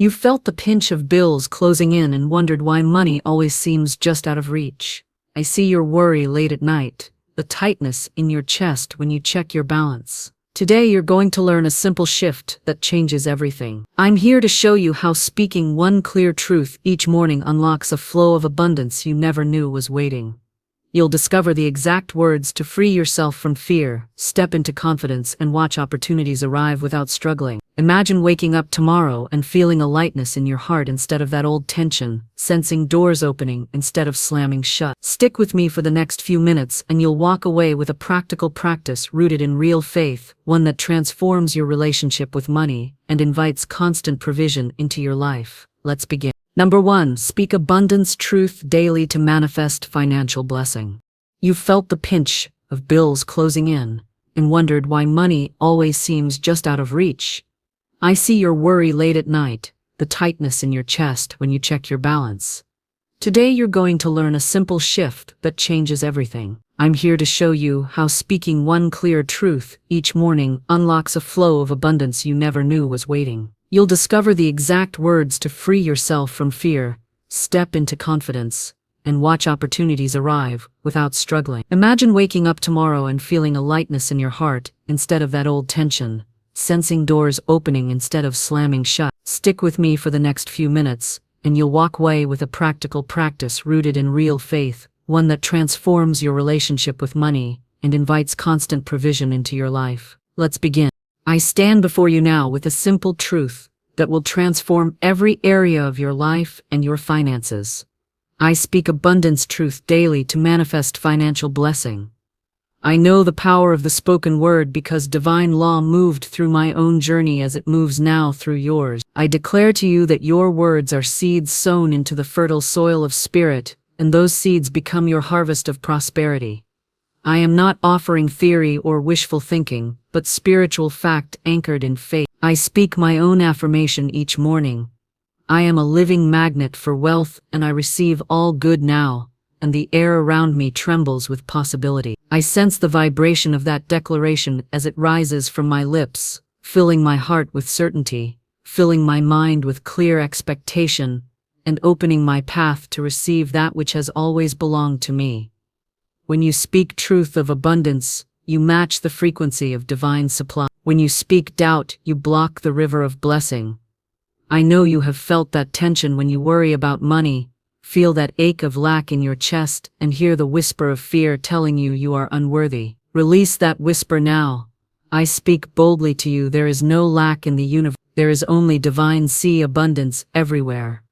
You felt the pinch of bills closing in and wondered why money always seems just out of reach. I see your worry late at night, the tightness in your chest when you check your balance. Today you're going to learn a simple shift that changes everything. I'm here to show you how speaking one clear truth each morning unlocks a flow of abundance you never knew was waiting. You'll discover the exact words to free yourself from fear, step into confidence, and watch opportunities arrive without struggling. Imagine waking up tomorrow and feeling a lightness in your heart instead of that old tension, sensing doors opening instead of slamming shut. Stick with me for the next few minutes and you'll walk away with a practical practice rooted in real faith, one that transforms your relationship with money and invites constant provision into your life. Let's begin. Number 1. Speak abundance truth daily to manifest financial blessing. You've felt the pinch of bills closing in and wondered why money always seems just out of reach. I see your worry late at night, the tightness in your chest when you check your balance. Today you're going to learn a simple shift that changes everything. I'm here to show you how speaking one clear truth each morning unlocks a flow of abundance you never knew was waiting. You'll discover the exact words to free yourself from fear, step into confidence, and watch opportunities arrive without struggling. Imagine waking up tomorrow and feeling a lightness in your heart instead of that old tension, sensing doors opening instead of slamming shut. Stick with me for the next few minutes, and you'll walk away with a practical practice rooted in real faith, one that transforms your relationship with money and invites constant provision into your life. Let's begin. I stand before you now with a simple truth that will transform every area of your life and your finances. I speak abundance truth daily to manifest financial blessing. I know the power of the spoken word because divine law moved through my own journey as it moves now through yours. I declare to you that your words are seeds sown into the fertile soil of spirit, and those seeds become your harvest of prosperity. I am not offering theory or wishful thinking, but spiritual fact anchored in faith. I speak my own affirmation each morning. I am a living magnet for wealth and I receive all good now, and the air around me trembles with possibility. I sense the vibration of that declaration as it rises from my lips, filling my heart with certainty, filling my mind with clear expectation, and opening my path to receive that which has always belonged to me. When you speak truth of abundance, you match the frequency of divine supply. When you speak doubt, you block the river of blessing. I know you have felt that tension when you worry about money, feel that ache of lack in your chest, and hear the whisper of fear telling you you are unworthy. Release that whisper now. I speak boldly to you, there is no lack in the universe. There is only divine abundance everywhere.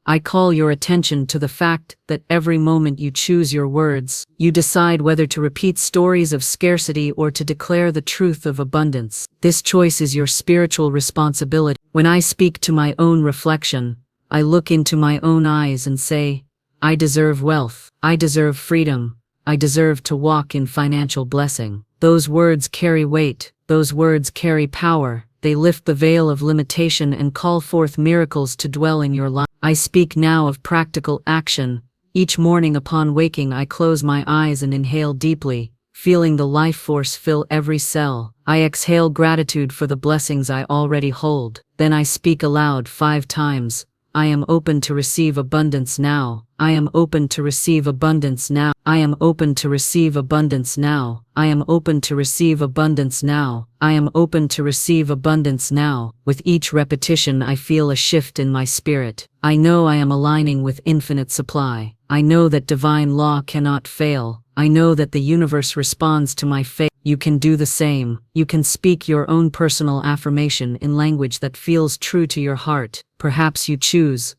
I call your attention to the fact that every moment you choose your words, you decide whether to repeat stories of scarcity or to declare the truth of abundance. This choice is your spiritual responsibility. When I speak to my own reflection, I look into my own eyes and say, I deserve wealth, I deserve freedom, I deserve to walk in financial blessing. Those words carry weight, those words carry power. They lift the veil of limitation and call forth miracles to dwell in your life. I speak now of practical action. Each morning upon waking I close my eyes and inhale deeply, feeling the life force fill every cell. I exhale gratitude for the blessings I already hold. Then I speak aloud 5 times. I am open to receive abundance now. I am open to receive abundance now. I am open to receive abundance now. I am open to receive abundance now. I am open to receive abundance now. With each repetition I feel a shift in my spirit. I know I am aligning with infinite supply. I know that divine law cannot fail. I know that the universe responds to my faith. You can do the same. You can speak your own personal affirmation in language that feels true to your heart. Perhaps you choose,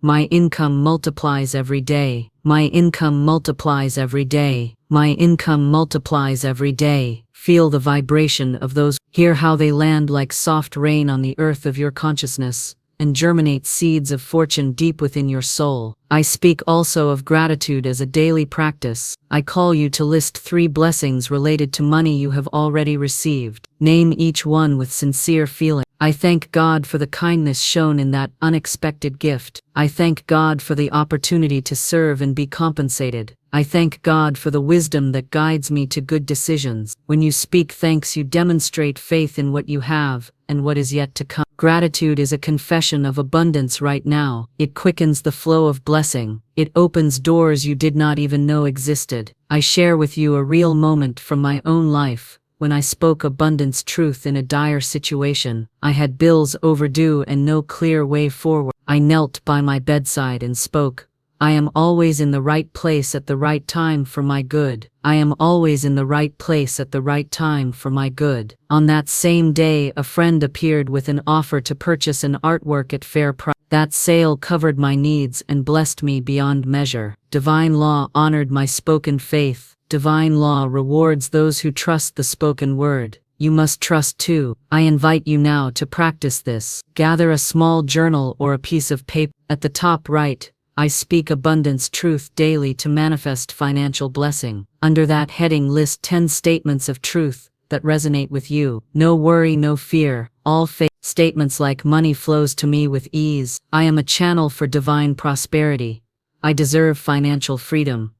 my income multiplies every day. My income multiplies every day. My income multiplies every day. Feel the vibration of those. Hear how they land like soft rain on the earth of your consciousness and germinate seeds of fortune deep within your soul. I speak also of gratitude as a daily practice. I call you to list 3 blessings related to money you have already received. Name each one with sincere feeling. I thank God for the kindness shown in that unexpected gift. I thank God for the opportunity to serve and be compensated. I thank God for the wisdom that guides me to good decisions. When you speak thanks, you demonstrate faith in what you have and what is yet to come. Gratitude is a confession of abundance right now. It quickens the flow of blessing. It opens doors you did not even know existed. I share with you a real moment from my own life. When I spoke abundance truth in a dire situation, I had bills overdue and no clear way forward. I knelt by my bedside and spoke, I am always in the right place at the right time for my good. I am always in the right place at the right time for my good. On that same day, a friend appeared with an offer to purchase an artwork at fair price. That sale covered my needs and blessed me beyond measure. Divine law honored my spoken faith. Divine law rewards those who trust the spoken word. You must trust too. I invite you now to practice this. Gather a small journal or a piece of paper. At the top right, I speak abundance truth daily to manifest financial blessing. Under that heading, list 10 statements of truth that resonate with you. No worry, no fear, all faith. Statements like money flows to me with ease. I am a channel for divine prosperity. I deserve financial freedom.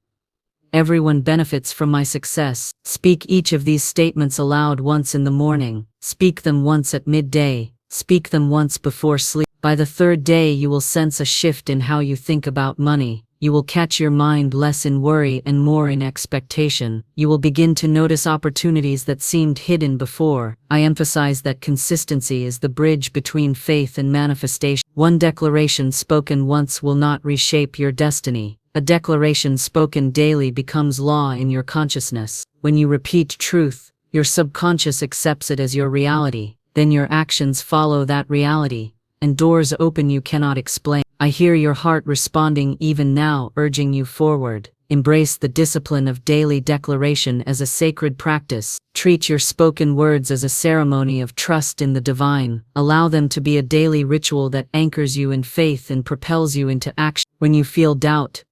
Everyone benefits from my success. Speak each of these statements aloud once in the morning. Speak them once at midday. Speak them once before sleep. By the third day, you will sense a shift in how you think about money. You will catch your mind less in worry and more in expectation. You will begin to notice opportunities that seemed hidden before. I emphasize that consistency is the bridge between faith and manifestation. One declaration spoken once will not reshape your destiny. A declaration spoken daily becomes law in your consciousness. When you repeat truth, your subconscious accepts it as your reality. Then your actions follow that reality, and doors open you cannot explain. I hear your heart responding even now, urging you forward. Embrace the discipline of daily declaration as a sacred practice. Treat your spoken words as a ceremony of trust in the divine. Allow them to be a daily ritual that anchors you in faith and propels you into action. When you feel doubt,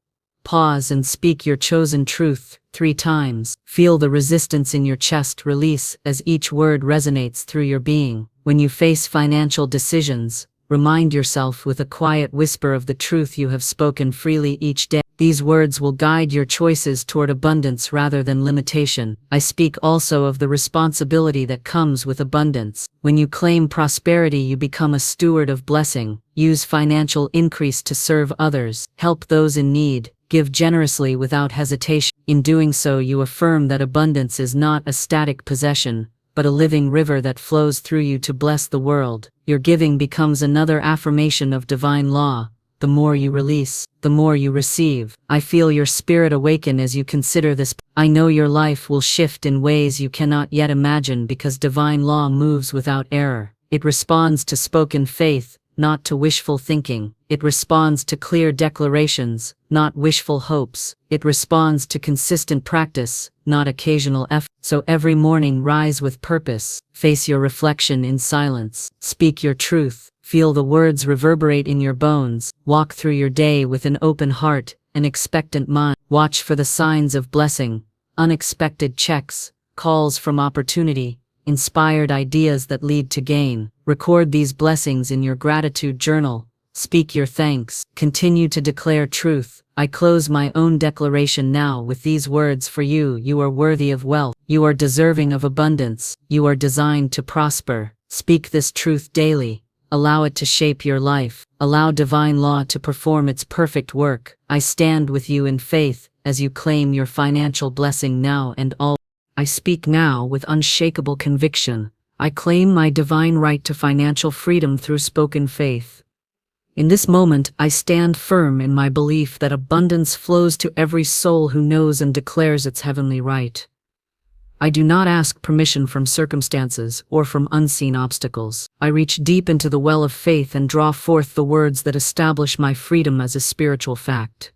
pause and speak your chosen truth 3 times. Feel the resistance in your chest release as each word resonates through your being. When you face financial decisions, remind yourself with a quiet whisper of the truth you have spoken freely each day. These words will guide your choices toward abundance rather than limitation. I speak also of the responsibility that comes with abundance. When you claim prosperity, you become a steward of blessing. Use financial increase to serve others. Help those in need. Give generously without hesitation. In doing so, you affirm that abundance is not a static possession, but a living river that flows through you to bless the world. Your giving becomes another affirmation of divine law. The more you release, the more you receive. I feel your spirit awaken as you consider this. I know your life will shift in ways you cannot yet imagine because divine law moves without error. It responds to spoken faith, not to wishful thinking. It responds to clear declarations, not wishful hopes. It responds to consistent practice, not occasional effort. So every morning, rise with purpose. Face your reflection in silence. Speak your truth. Feel the words reverberate in your bones. Walk through your day with an open heart, an expectant mind. Watch for the signs of blessing, unexpected checks, calls from opportunity, inspired ideas that lead to gain. Record these blessings in your gratitude journal. Speak your thanks. Continue to declare truth. I close my own declaration now with these words for you. You are worthy of wealth. You are deserving of abundance. You are designed to prosper. Speak this truth daily. Allow it to shape your life. Allow divine law to perform its perfect work. I stand with you in faith as you claim your financial blessing now and always. I speak now with unshakable conviction. I claim my divine right to financial freedom through spoken faith. In this moment, I stand firm in my belief that abundance flows to every soul who knows and declares its heavenly right. I do not ask permission from circumstances or from unseen obstacles. I reach deep into the well of faith and draw forth the words that establish my freedom as a spiritual fact.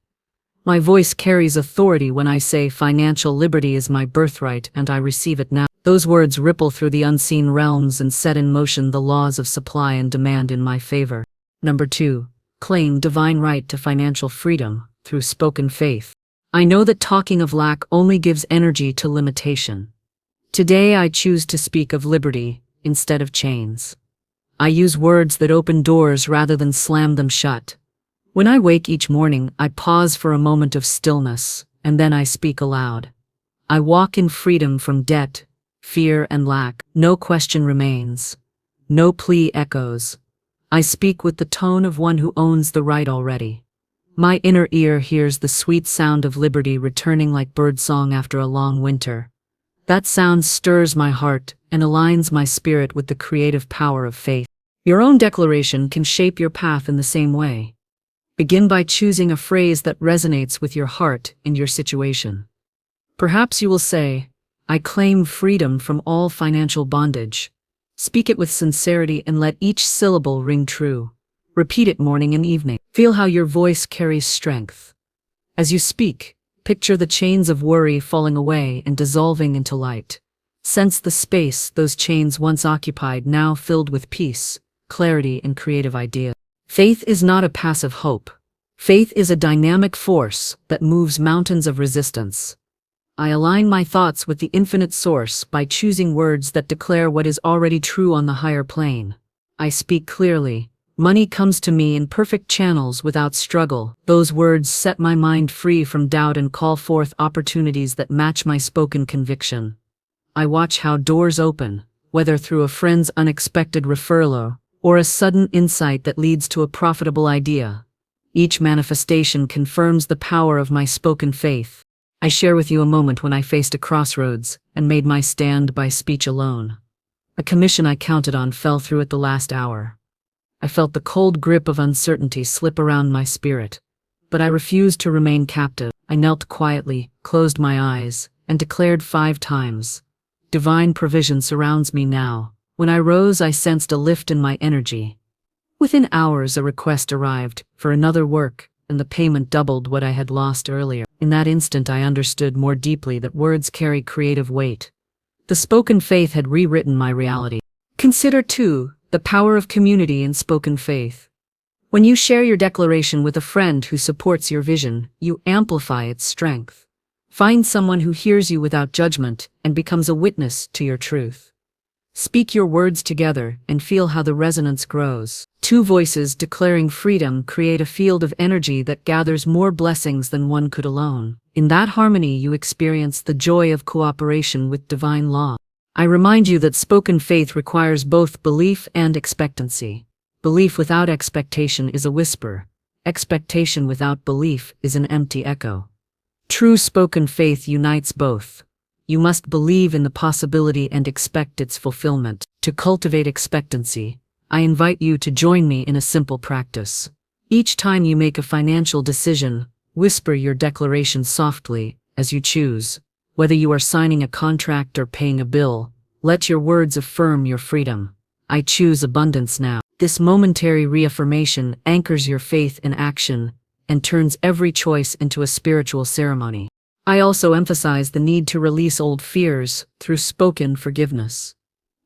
My voice carries authority when I say financial liberty is my birthright and I receive it now. Those words ripple through the unseen realms and set in motion the laws of supply and demand in my favor. Number 2. Claim divine right to financial freedom through spoken faith. I know that talking of lack only gives energy to limitation. Today I choose to speak of liberty instead of chains. I use words that open doors rather than slam them shut. When I wake each morning, I pause for a moment of stillness, and then I speak aloud. I walk in freedom from debt, fear, and lack. No question remains. No plea echoes. I speak with the tone of one who owns the right already. My inner ear hears the sweet sound of liberty returning like birdsong after a long winter. That sound stirs my heart and aligns my spirit with the creative power of faith. Your own declaration can shape your path in the same way. Begin by choosing a phrase that resonates with your heart and your situation. Perhaps you will say, "I claim freedom from all financial bondage." Speak it with sincerity and let each syllable ring true. Repeat it morning and evening. Feel how your voice carries strength. As you speak, picture the chains of worry falling away and dissolving into light. Sense the space those chains once occupied now filled with peace, clarity, and creative ideas. Faith is not a passive hope. Faith is a dynamic force that moves mountains of resistance. I align my thoughts with the infinite source by choosing words that declare what is already true on the higher plane. I speak clearly. Money comes to me in perfect channels without struggle. Those words set my mind free from doubt and call forth opportunities that match my spoken conviction. I watch how doors open, whether through a friend's unexpected referral or a sudden insight that leads to a profitable idea. Each manifestation confirms the power of my spoken faith. I share with you a moment when I faced a crossroads and made my stand by speech alone. A commission I counted on fell through at the last hour. I felt the cold grip of uncertainty slip around my spirit, but I refused to remain captive. I knelt quietly, closed my eyes, and declared 5 times, "Divine provision surrounds me now." When I rose, I sensed a lift in my energy. Within hours, a request arrived for another work, and the payment doubled what I had lost earlier. In that instant, I understood more deeply that words carry creative weight. The spoken faith had rewritten my reality. Consider, too, the power of community in spoken faith. When you share your declaration with a friend who supports your vision, you amplify its strength. Find someone who hears you without judgment and becomes a witness to your truth. Speak your words together and feel how the resonance grows. 2 voices declaring freedom create a field of energy that gathers more blessings than one could alone. In that harmony, you experience the joy of cooperation with divine law. I remind you that spoken faith requires both belief and expectancy. Belief without expectation is a whisper. Expectation without belief is an empty echo. True spoken faith unites both. You must believe in the possibility and expect its fulfillment. To cultivate expectancy, I invite you to join me in a simple practice. Each time you make a financial decision, whisper your declaration softly as you choose. Whether you are signing a contract or paying a bill, let your words affirm your freedom. I choose abundance now. This momentary reaffirmation anchors your faith in action and turns every choice into a spiritual ceremony. I also emphasize the need to release old fears through spoken forgiveness.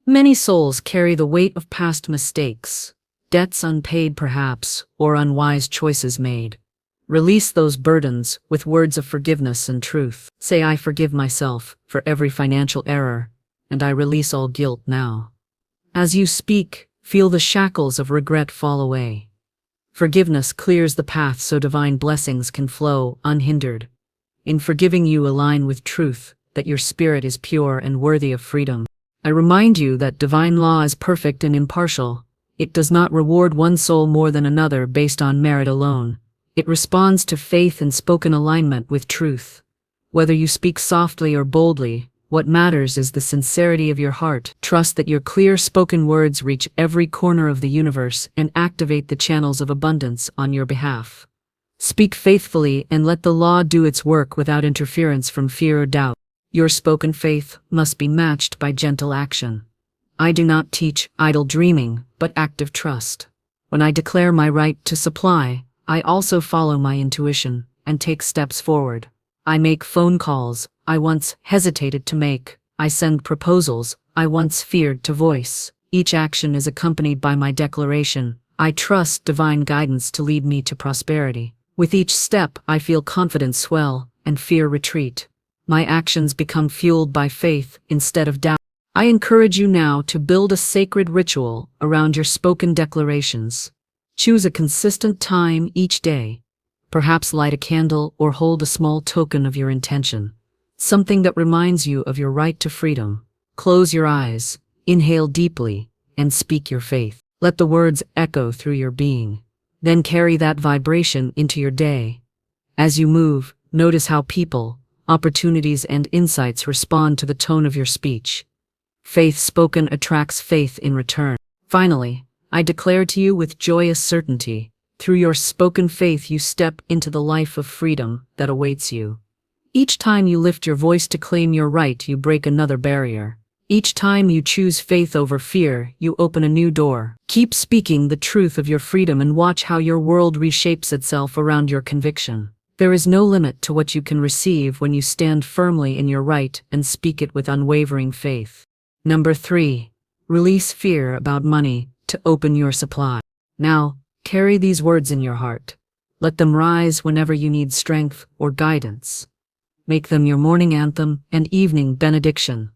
Many souls carry the weight of past mistakes, debts unpaid perhaps, or unwise choices made. Release those burdens with words of forgiveness and truth. Say, "I forgive myself for every financial error, and I release all guilt now." As you speak, feel the shackles of regret fall away. Forgiveness clears the path so divine blessings can flow unhindered. In forgiving, you align with truth, that your spirit is pure and worthy of freedom. I remind you that divine law is perfect and impartial. It does not reward one soul more than another based on merit alone. It responds to faith and spoken alignment with truth. Whether you speak softly or boldly, what matters is the sincerity of your heart. Trust that your clear spoken words reach every corner of the universe and activate the channels of abundance on your behalf. Speak faithfully and let the law do its work without interference from fear or doubt. Your spoken faith must be matched by gentle action. I do not teach idle dreaming, but active trust. When I declare my right to supply, I also follow my intuition and take steps forward. I make phone calls I once hesitated to make. I send proposals I once feared to voice. Each action is accompanied by my declaration. I trust divine guidance to lead me to prosperity. With each step, I feel confidence swell and fear retreat. My actions become fueled by faith instead of doubt. I encourage you now to build a sacred ritual around your spoken declarations. Choose a consistent time each day. Perhaps light a candle or hold a small token of your intention. Something that reminds you of your right to freedom. Close your eyes, inhale deeply, and speak your faith. Let the words echo through your being. Then carry that vibration into your day. As you move, notice how people, opportunities, and insights respond to the tone of your speech. Faith spoken attracts faith in return. Finally, I declare to you with joyous certainty, through your spoken faith you step into the life of freedom that awaits you. Each time you lift your voice to claim your right, you break another barrier. Each time you choose faith over fear, you open a new door. Keep speaking the truth of your freedom and watch how your world reshapes itself around your conviction. There is no limit to what you can receive when you stand firmly in your right and speak it with unwavering faith. Number 3. Release fear about money to open your supply. Now, carry these words in your heart. Let them rise whenever you need strength or guidance. Make them your morning anthem and evening benediction.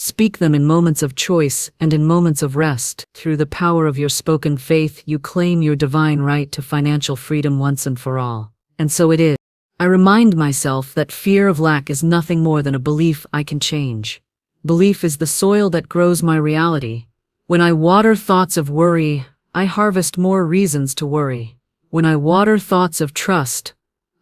Speak them in moments of choice and in moments of rest. Through the power of your spoken faith, you claim your divine right to financial freedom once and for all. And so it is. I remind myself that fear of lack is nothing more than a belief I can change. Belief is the soil that grows my reality. When I water thoughts of worry, I harvest more reasons to worry. When I water thoughts of trust,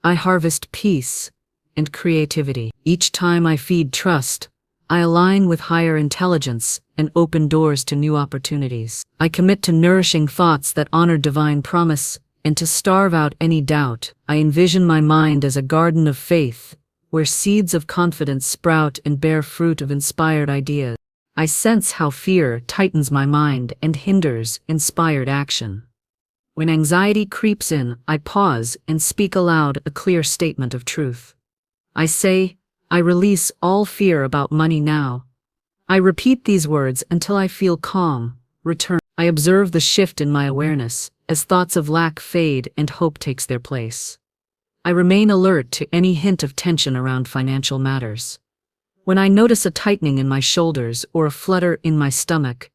I harvest peace and creativity. Each time I feed trust, I align with higher intelligence and open doors to new opportunities. I commit to nourishing thoughts that honor divine promise and to starve out any doubt. I envision my mind as a garden of faith, where seeds of confidence sprout and bear fruit of inspired ideas. I sense how fear tightens my mind and hinders inspired action. When anxiety creeps in, I pause and speak aloud a clear statement of truth. I say, I release all fear about money now. I repeat these words until I feel calm, return. I observe the shift in my awareness as thoughts of lack fade and hope takes their place. I remain alert to any hint of tension around financial matters. When I notice a tightening in my shoulders or a flutter in my stomach,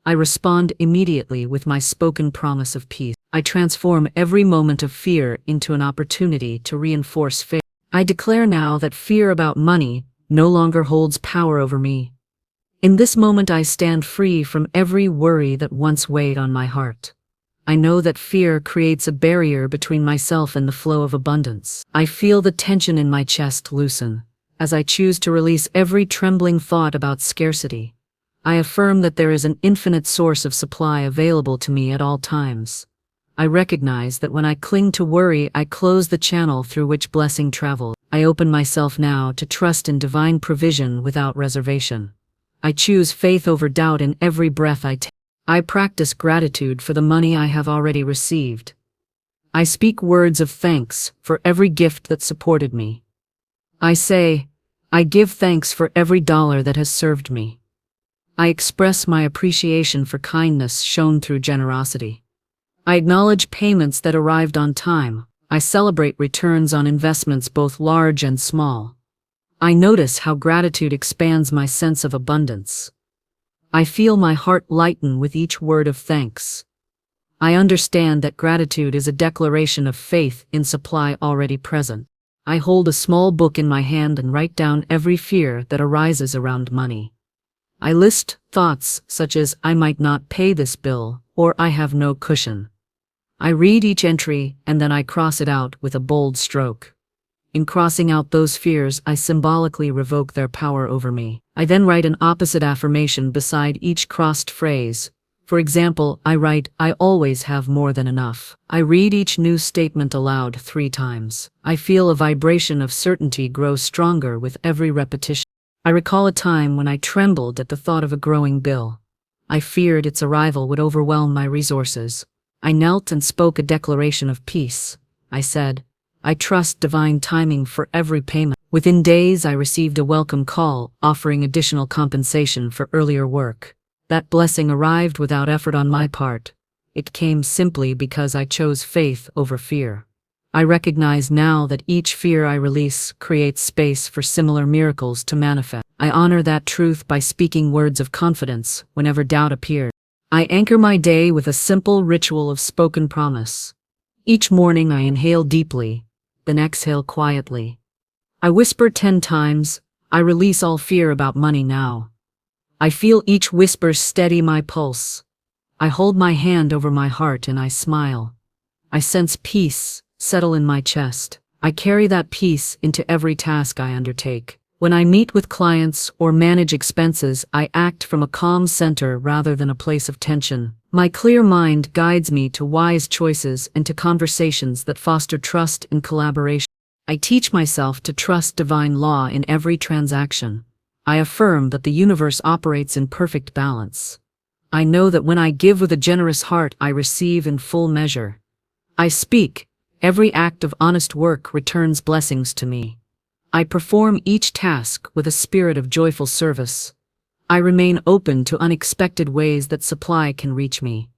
I respond immediately with my spoken promise of peace. I transform every moment of fear into an opportunity to reinforce faith. I declare now that fear about money no longer holds power over me. In this moment I stand free from every worry that once weighed on my heart. I know that fear creates a barrier between myself and the flow of abundance. I feel the tension in my chest loosen as I choose to release every trembling thought about scarcity. I affirm that there is an infinite source of supply available to me at all times. I recognize that when I cling to worry, I close the channel through which blessing travels. I open myself now to trust in divine provision without reservation. I choose faith over doubt in every breath I take. I practice gratitude for the money I have already received. I speak words of thanks for every gift that supported me. I say, I give thanks for every dollar that has served me. I express my appreciation for kindness shown through generosity. I acknowledge payments that arrived on time. I celebrate returns on investments both large and small. I notice how gratitude expands my sense of abundance. I feel my heart lighten with each word of thanks. I understand that gratitude is a declaration of faith in supply already present. I hold a small book in my hand and write down every fear that arises around money. I list thoughts such as, I might not pay this bill, or I have no cushion. I read each entry and then I cross it out with a bold stroke. In crossing out those fears, I symbolically revoke their power over me. I then write an opposite affirmation beside each crossed phrase. For example, I write, I always have more than enough. I read each new statement aloud 3 times. I feel a vibration of certainty grow stronger with every repetition. I recall a time when I trembled at the thought of a growing bill. I feared its arrival would overwhelm my resources. I knelt and spoke a declaration of peace. I said, I trust divine timing for every payment. Within days, I received a welcome call offering additional compensation for earlier work. That blessing arrived without effort on my part. It came simply because I chose faith over fear. I recognize now that each fear I release creates space for similar miracles to manifest. I honor that truth by speaking words of confidence whenever doubt appears. I anchor my day with a simple ritual of spoken promise. Each morning I inhale deeply, then exhale quietly. I whisper 10 times, I release all fear about money now. I feel each whisper steady my pulse. I hold my hand over my heart and I smile. I sense peace settle in my chest. I carry that peace into every task I undertake. When I meet with clients or manage expenses, I act from a calm center rather than a place of tension. My clear mind guides me to wise choices and to conversations that foster trust and collaboration. I teach myself to trust divine law in every transaction. I affirm that the universe operates in perfect balance. I know that when I give with a generous heart, I receive in full measure. I speak. Every act of honest work returns blessings to me. I perform each task with a spirit of joyful service. I remain open to unexpected ways that supply can reach me.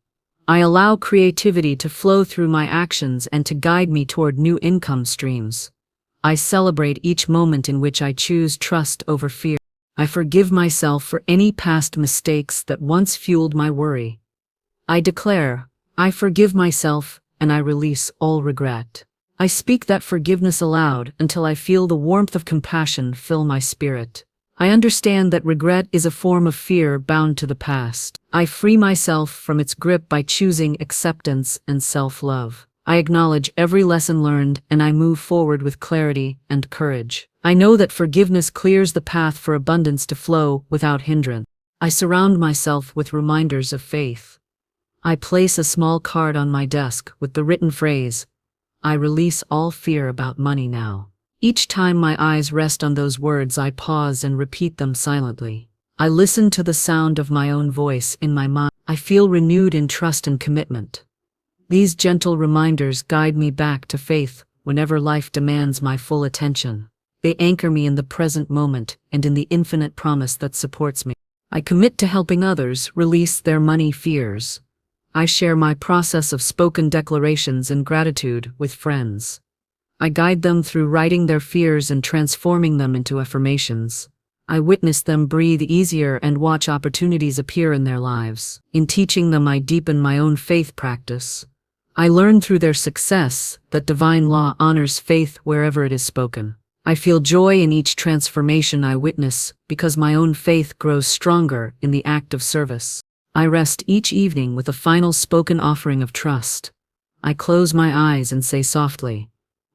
I allow creativity to flow through my actions and to guide me toward new income streams. I celebrate each moment in which I choose trust over fear. I forgive myself for any past mistakes that once fueled my worry. I declare, I forgive myself and I release all regret. I speak that forgiveness aloud until I feel the warmth of compassion fill my spirit. I understand that regret is a form of fear bound to the past. I free myself from its grip by choosing acceptance and self-love. I acknowledge every lesson learned and I move forward with clarity and courage. I know that forgiveness clears the path for abundance to flow without hindrance. I surround myself with reminders of faith. I place a small card on my desk with the written phrase, I release all fear about money now. Each time my eyes rest on those words, I pause and repeat them silently. I listen to the sound of my own voice in my mind. I feel renewed in trust and commitment. These gentle reminders guide me back to faith whenever life demands my full attention. They anchor me in the present moment and in the infinite promise that supports me. I commit to helping others release their money fears. I share my process of spoken declarations and gratitude with friends. I guide them through writing their fears and transforming them into affirmations. I witness them breathe easier and watch opportunities appear in their lives. In teaching them, I deepen my own faith practice. I learn through their success that divine law honors faith wherever it is spoken. I feel joy in each transformation I witness because my own faith grows stronger in the act of service. I rest each evening with a final spoken offering of trust. I close my eyes and say softly,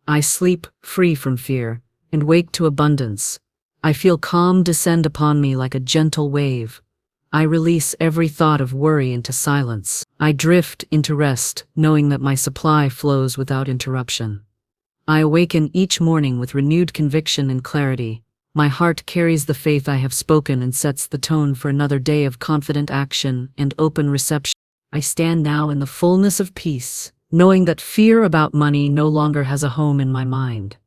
I sleep free from fear and wake to abundance. I feel calm descend upon me like a gentle wave. I release every thought of worry into silence. I drift into rest, knowing that my supply flows without interruption. I awaken each morning with renewed conviction and clarity. My heart carries the faith I have spoken and sets the tone for another day of confident action and open reception. I stand now in the fullness of peace, knowing that fear about money no longer has a home in my mind.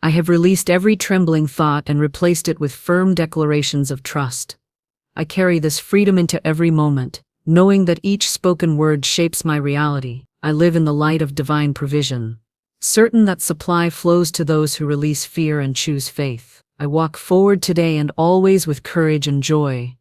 I have released every trembling thought and replaced it with firm declarations of trust. I carry this freedom into every moment, knowing that each spoken word shapes my reality. I live in the light of divine provision, certain that supply flows to those who release fear and choose faith. I walk forward today and always with courage and joy,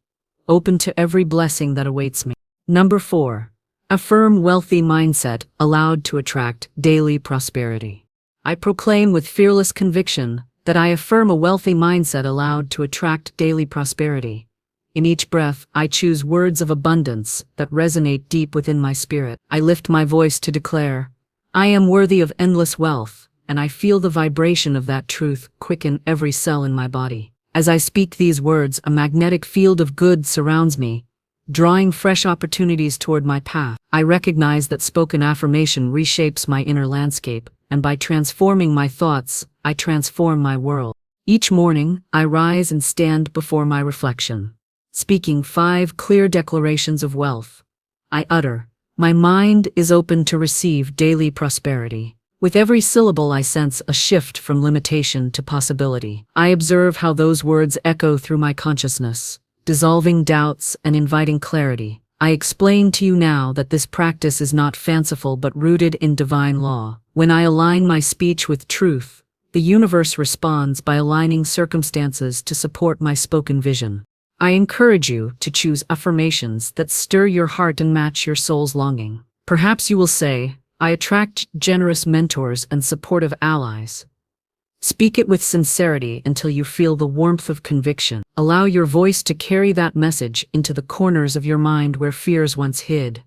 open to every blessing that awaits me. Number 4. Affirm wealthy mindset allowed to attract daily prosperity. I proclaim with fearless conviction that I affirm a wealthy mindset allowed to attract daily prosperity. In each breath, I choose words of abundance that resonate deep within my spirit. I lift my voice to declare, I am worthy of endless wealth, and I feel the vibration of that truth quicken every cell in my body. As I speak these words, a magnetic field of good surrounds me, drawing fresh opportunities toward my path. I recognize that spoken affirmation reshapes my inner landscape, and by transforming my thoughts, I transform my world. Each morning, I rise and stand before my reflection, speaking 5 clear declarations of wealth. I utter, my mind is open to receive daily prosperity. With every syllable I sense a shift from limitation to possibility. I observe how those words echo through my consciousness, dissolving doubts and inviting clarity. I explain to you now that this practice is not fanciful but rooted in divine law. When I align my speech with truth, the universe responds by aligning circumstances to support my spoken vision. I encourage you to choose affirmations that stir your heart and match your soul's longing. Perhaps you will say, I attract generous mentors and supportive allies. Speak it with sincerity until you feel the warmth of conviction. Allow your voice to carry that message into the corners of your mind where fears once hid.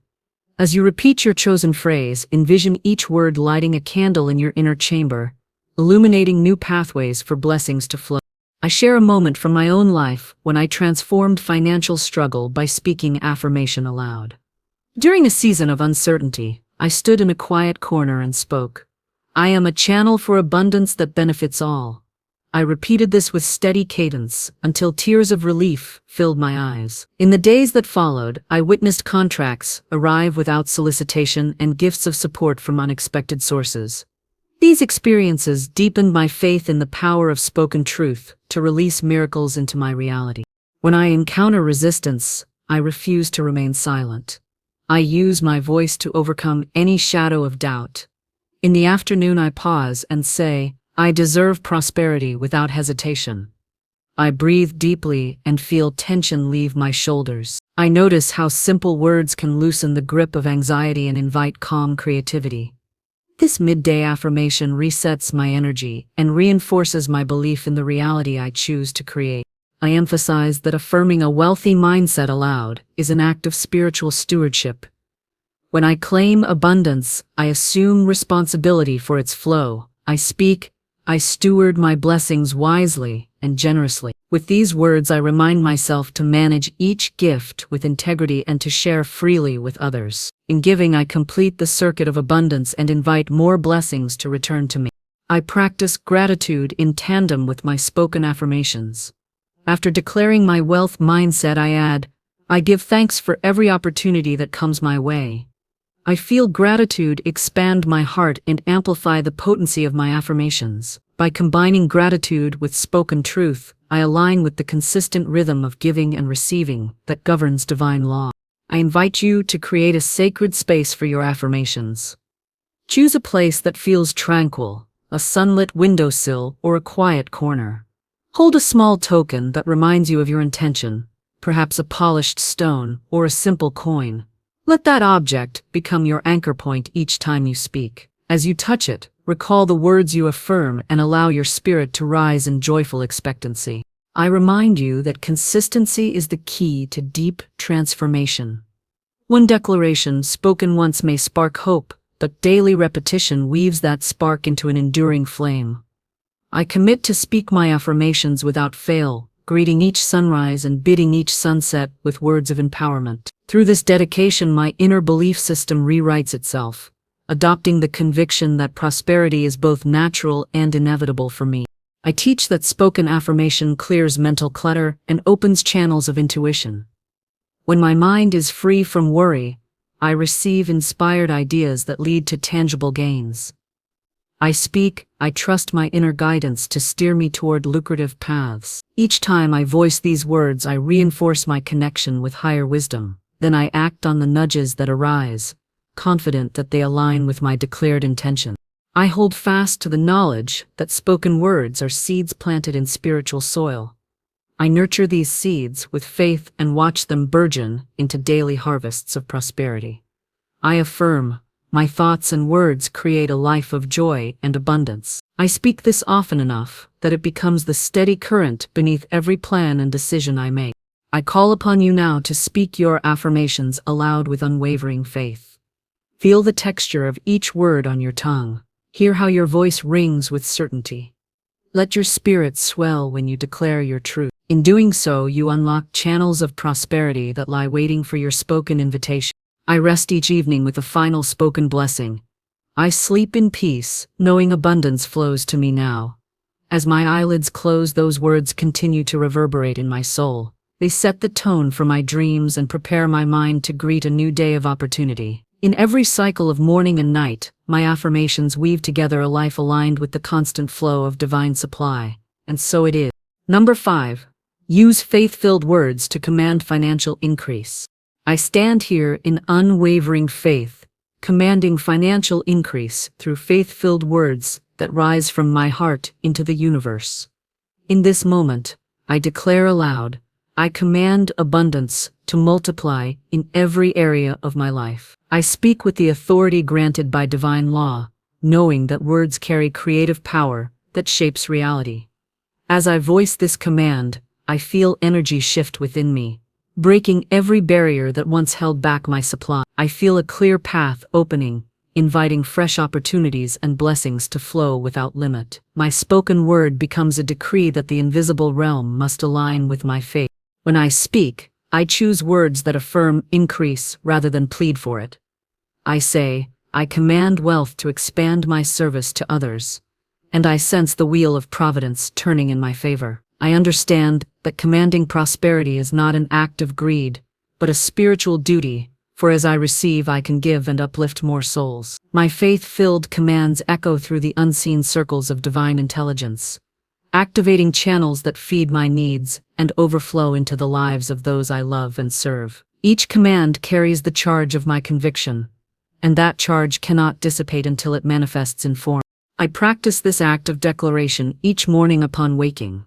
As you repeat your chosen phrase, envision each word lighting a candle in your inner chamber, illuminating new pathways for blessings to flow. I share a moment from my own life when I transformed financial struggle by speaking affirmation aloud. During a season of uncertainty, I stood in a quiet corner and spoke, "I am a channel for abundance that benefits all." I repeated this with steady cadence until tears of relief filled my eyes. In the days that followed, I witnessed contracts arrive without solicitation and gifts of support from unexpected sources. These experiences deepened my faith in the power of spoken truth to release miracles into my reality. When I encounter resistance, I refuse to remain silent. I use my voice to overcome any shadow of doubt. In the afternoon, I pause and say, "I deserve prosperity," without hesitation. I breathe deeply and feel tension leave my shoulders. I notice how simple words can loosen the grip of anxiety and invite calm creativity. This midday affirmation resets my energy and reinforces my belief in the reality I choose to create. I emphasize that affirming a wealthy mindset aloud is an act of spiritual stewardship. When I claim abundance, I assume responsibility for its flow. I steward my blessings wisely and generously. With these words, I remind myself to manage each gift with integrity and to share freely with others. In giving, I complete the circuit of abundance and invite more blessings to return to me. I practice gratitude in tandem with my spoken affirmations. After declaring my wealth mindset, I add, "I give thanks for every opportunity that comes my way." I feel gratitude expand my heart and amplify the potency of my affirmations. By combining gratitude with spoken truth, I align with the consistent rhythm of giving and receiving that governs divine law. I invite you to create a sacred space for your affirmations. Choose a place that feels tranquil, a sunlit windowsill or a quiet corner. Hold a small token that reminds you of your intention, perhaps a polished stone or a simple coin. Let that object become your anchor point each time you speak. As you touch it, recall the words you affirm and allow your spirit to rise in joyful expectancy. I remind you that consistency is the key to deep transformation. One declaration spoken once may spark hope, but daily repetition weaves that spark into an enduring flame. I commit to speak my affirmations without fail, greeting each sunrise and bidding each sunset with words of empowerment. Through this dedication, my inner belief system rewrites itself, adopting the conviction that prosperity is both natural and inevitable for me. I teach that spoken affirmation clears mental clutter and opens channels of intuition. When my mind is free from worry, I receive inspired ideas that lead to tangible gains. I trust my inner guidance to steer me toward lucrative paths. Each time I voice these words, I reinforce my connection with higher wisdom. Then I act on the nudges that arise, confident that they align with my declared intention. I hold fast to the knowledge that spoken words are seeds planted in spiritual soil. I nurture these seeds with faith and watch them burgeon into daily harvests of prosperity. I affirm, my thoughts and words create a life of joy and abundance. I speak this often enough that it becomes the steady current beneath every plan and decision I make. I call upon you now to speak your affirmations aloud with unwavering faith. Feel the texture of each word on your tongue. Hear how your voice rings with certainty. Let your spirit swell when you declare your truth. In doing so, you unlock channels of prosperity that lie waiting for your spoken invitation. I rest each evening with a final spoken blessing. I sleep in peace, knowing abundance flows to me now. As my eyelids close, those words continue to reverberate in my soul. They set the tone for my dreams and prepare my mind to greet a new day of opportunity. In every cycle of morning and night, my affirmations weave together a life aligned with the constant flow of divine supply. And so it is. Number 5. Use faith-filled words to command financial increase. I stand here in unwavering faith, commanding financial increase through faith-filled words that rise from my heart into the universe. In this moment, I declare aloud, I command abundance to multiply in every area of my life. I speak with the authority granted by divine law, knowing that words carry creative power that shapes reality. As I voice this command, I feel energy shift within me, breaking every barrier that once held back my supply. I feel a clear path opening, inviting fresh opportunities and blessings to flow without limit. My spoken word becomes a decree that the invisible realm must align with my faith. When I speak, I choose words that affirm increase rather than plead for it. I say, I command wealth to expand my service to others, and I sense the wheel of providence turning in my favor. I understand that commanding prosperity is not an act of greed, but a spiritual duty, for as I receive, I can give and uplift more souls. My faith-filled commands echo through the unseen circles of divine intelligence, activating channels that feed my needs and overflow into the lives of those I love and serve. Each command carries the charge of my conviction, and that charge cannot dissipate until it manifests in form. I practice this act of declaration each morning upon waking.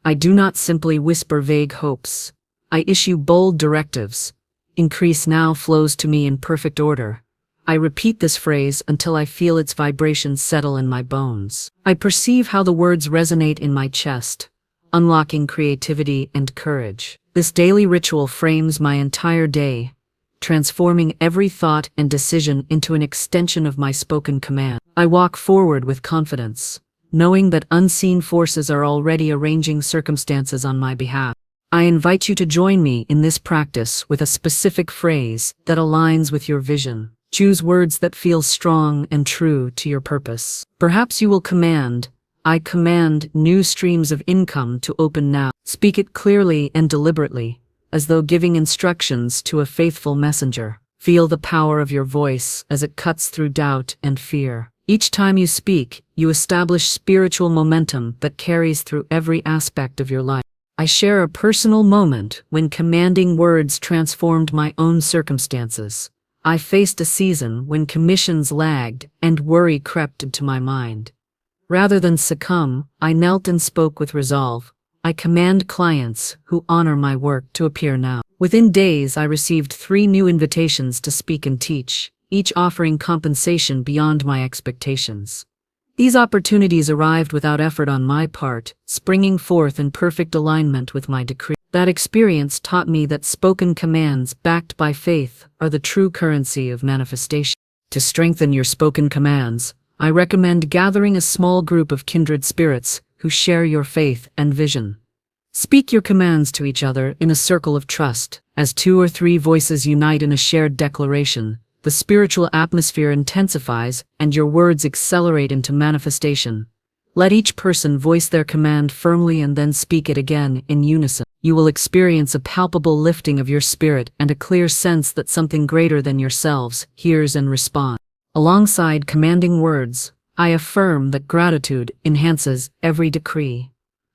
I do not simply whisper vague hopes. I issue bold directives. Increase now flows to me in perfect order. I repeat this phrase until I feel its vibrations settle in my bones. I perceive how the words resonate in my chest, unlocking creativity and courage. This daily ritual frames my entire day, transforming every thought and decision into an extension of my spoken command. I walk forward with confidence, knowing that unseen forces are already arranging circumstances on my behalf. I invite you to join me in this practice with a specific phrase that aligns with your vision. Choose words that feel strong and true to your purpose. Perhaps you will command, I command new streams of income to open now. Speak it clearly and deliberately, as though giving instructions to a faithful messenger. Feel the power of your voice as it cuts through doubt and fear. Each time you speak, you establish spiritual momentum that carries through every aspect of your life. I share a personal moment when commanding words transformed my own circumstances. I faced a season when commissions lagged and worry crept into my mind. Rather than succumb, I knelt and spoke with resolve. I command clients who honor my work to appear now. Within days, I received 3 new invitations to speak and teach, each offering compensation beyond my expectations. These opportunities arrived without effort on my part, springing forth in perfect alignment with my decree. That experience taught me that spoken commands backed by faith are the true currency of manifestation. To strengthen your spoken commands, I recommend gathering a small group of kindred spirits who share your faith and vision. Speak your commands to each other in a circle of trust. As 2 or 3 voices unite in a shared declaration, the spiritual atmosphere intensifies and your words accelerate into manifestation. Let each person voice their command firmly and then speak it again in unison. You will experience a palpable lifting of your spirit and a clear sense that something greater than yourselves hears and responds. Alongside commanding words, I affirm that gratitude enhances every decree.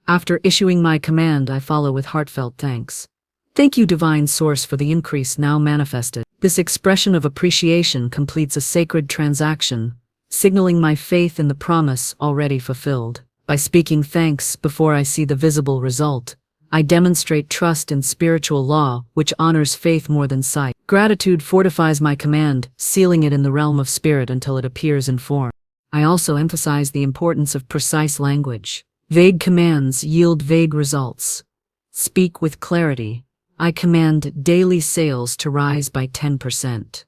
After issuing my command, I follow with heartfelt thanks. Thank you, Divine Source, for the increase now manifested. This expression of appreciation completes a sacred transaction, signaling my faith in the promise already fulfilled. By speaking thanks before I see the visible result, I demonstrate trust in spiritual law, which honors faith more than sight. Gratitude fortifies my command, sealing it in the realm of spirit until it appears in form. I also emphasize the importance of precise language. Vague commands yield vague results. Speak with clarity. I command daily sales to rise by 10%.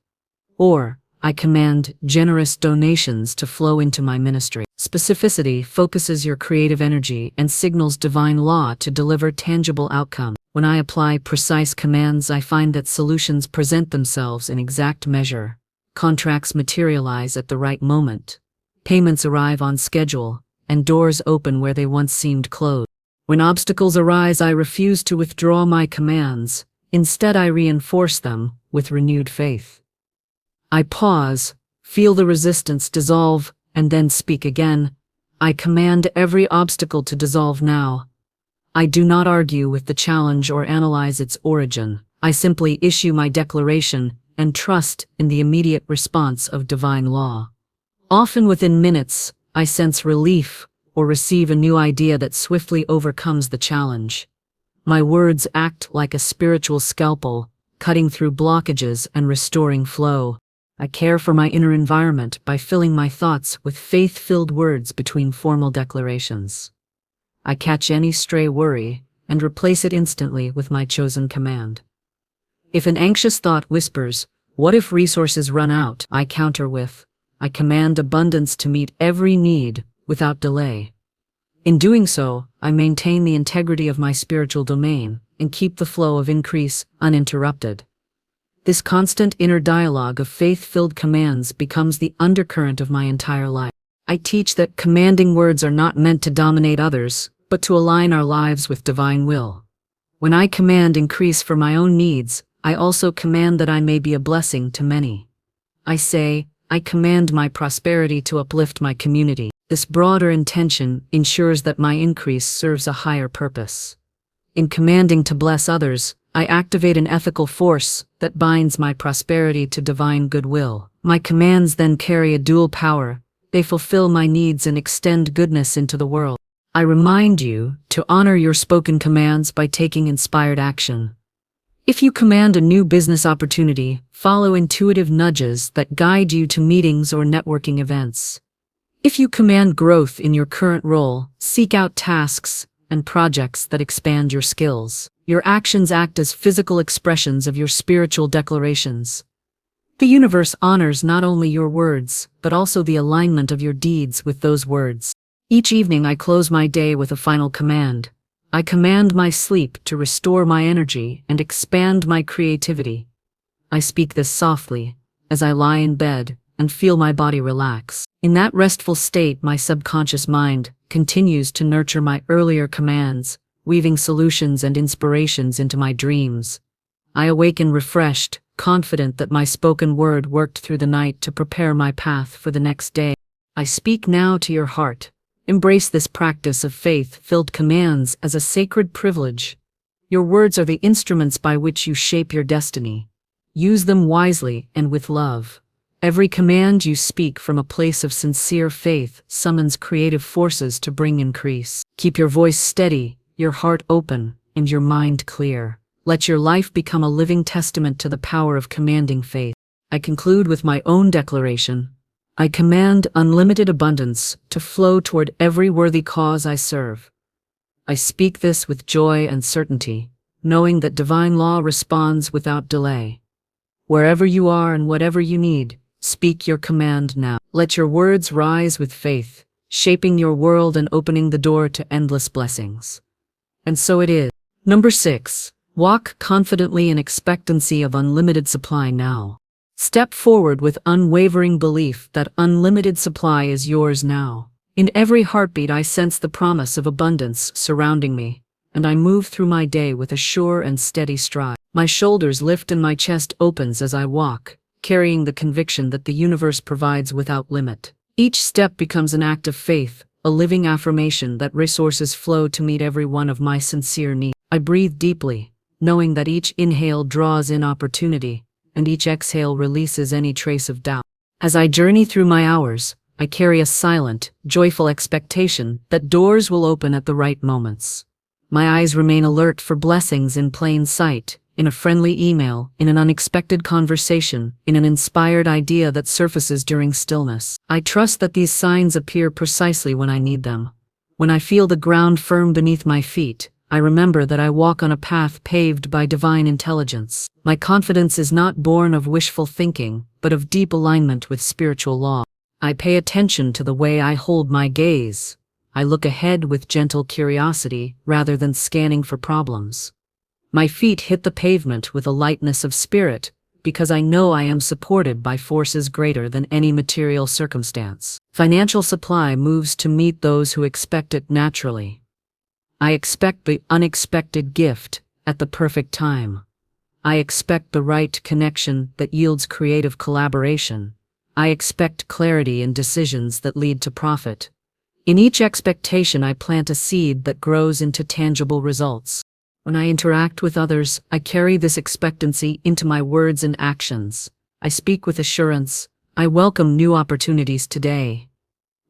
Or, I command generous donations to flow into my ministry. Specificity focuses your creative energy and signals divine law to deliver tangible outcomes. When I apply precise commands, I find that solutions present themselves in exact measure. Contracts materialize at the right moment. Payments arrive on schedule, and doors open where they once seemed closed. When obstacles arise, I refuse to withdraw my commands. Instead, I reinforce them with renewed faith. I pause, feel the resistance dissolve, and then speak again. I command every obstacle to dissolve now. I do not argue with the challenge or analyze its origin. I simply issue my declaration and trust in the immediate response of divine law. Often within minutes, I sense relief or receive a new idea that swiftly overcomes the challenge. My words act like a spiritual scalpel, cutting through blockages and restoring flow. I care for my inner environment by filling my thoughts with faith-filled words between formal declarations. I catch any stray worry and replace it instantly with my chosen command. If an anxious thought whispers, "What if resources run out?" I counter with, "I command abundance to meet every need without delay." In doing so, I maintain the integrity of my spiritual domain and keep the flow of increase uninterrupted. This constant inner dialogue of faith-filled commands becomes the undercurrent of my entire life. I teach that commanding words are not meant to dominate others, but to align our lives with divine will. When I command increase for my own needs, I also command that I may be a blessing to many. I say, I command my prosperity to uplift my community. This broader intention ensures that my increase serves a higher purpose. In commanding to bless others, I activate an ethical force that binds my prosperity to divine goodwill. My commands then carry a dual power. They fulfill my needs and extend goodness into the world. I remind you to honor your spoken commands by taking inspired action. If you command a new business opportunity, follow intuitive nudges that guide you to meetings or networking events. If you command growth in your current role, seek out tasks and projects that expand your skills. Your actions act as physical expressions of your spiritual declarations. The universe honors not only your words, but also the alignment of your deeds with those words. Each evening I close my day with a final command. I command my sleep to restore my energy and expand my creativity. I speak this softly, as I lie in bed and feel my body relax. In that restful state, my subconscious mind continues to nurture my earlier commands, weaving solutions and inspirations into my dreams. I awaken refreshed, confident that my spoken word worked through the night to prepare my path for the next day. I speak now to your heart. Embrace this practice of faith-filled commands as a sacred privilege. Your words are the instruments by which you shape your destiny. Use them wisely and with love. Every command you speak from a place of sincere faith summons creative forces to bring increase. Keep your voice steady, your heart open, and your mind clear. Let your life become a living testament to the power of commanding faith. I conclude with my own declaration. I command unlimited abundance to flow toward every worthy cause I serve. I speak this with joy and certainty, knowing that divine law responds without delay. Wherever you are and whatever you need, speak your command now. Let your words rise with faith, shaping your world and opening the door to endless blessings. And so it is. Number 6. Walk confidently in expectancy of unlimited supply now. Step forward with unwavering belief that unlimited supply is yours now. In every heartbeat I sense the promise of abundance surrounding me, and I move through my day with a sure and steady stride. My shoulders lift and my chest opens as I walk, carrying the conviction that the universe provides without limit. Each step becomes an act of faith, a living affirmation that resources flow to meet every one of my sincere needs. I breathe deeply, knowing that each inhale draws in opportunity, and each exhale releases any trace of doubt. As I journey through my hours, I carry a silent, joyful expectation that doors will open at the right moments. My eyes remain alert for blessings in plain sight, in a friendly email, in an unexpected conversation, in an inspired idea that surfaces during stillness. I trust that these signs appear precisely when I need them. When I feel the ground firm beneath my feet, I remember that I walk on a path paved by divine intelligence. My confidence is not born of wishful thinking, but of deep alignment with spiritual law. I pay attention to the way I hold my gaze. I look ahead with gentle curiosity rather than scanning for problems. My feet hit the pavement with a lightness of spirit, because I know I am supported by forces greater than any material circumstance. Financial supply moves to meet those who expect it naturally. I expect the unexpected gift at the perfect time. I expect the right connection that yields creative collaboration. I expect clarity in decisions that lead to profit. In each expectation, I plant a seed that grows into tangible results. When I interact with others, I carry this expectancy into my words and actions. I speak with assurance. I welcome new opportunities today.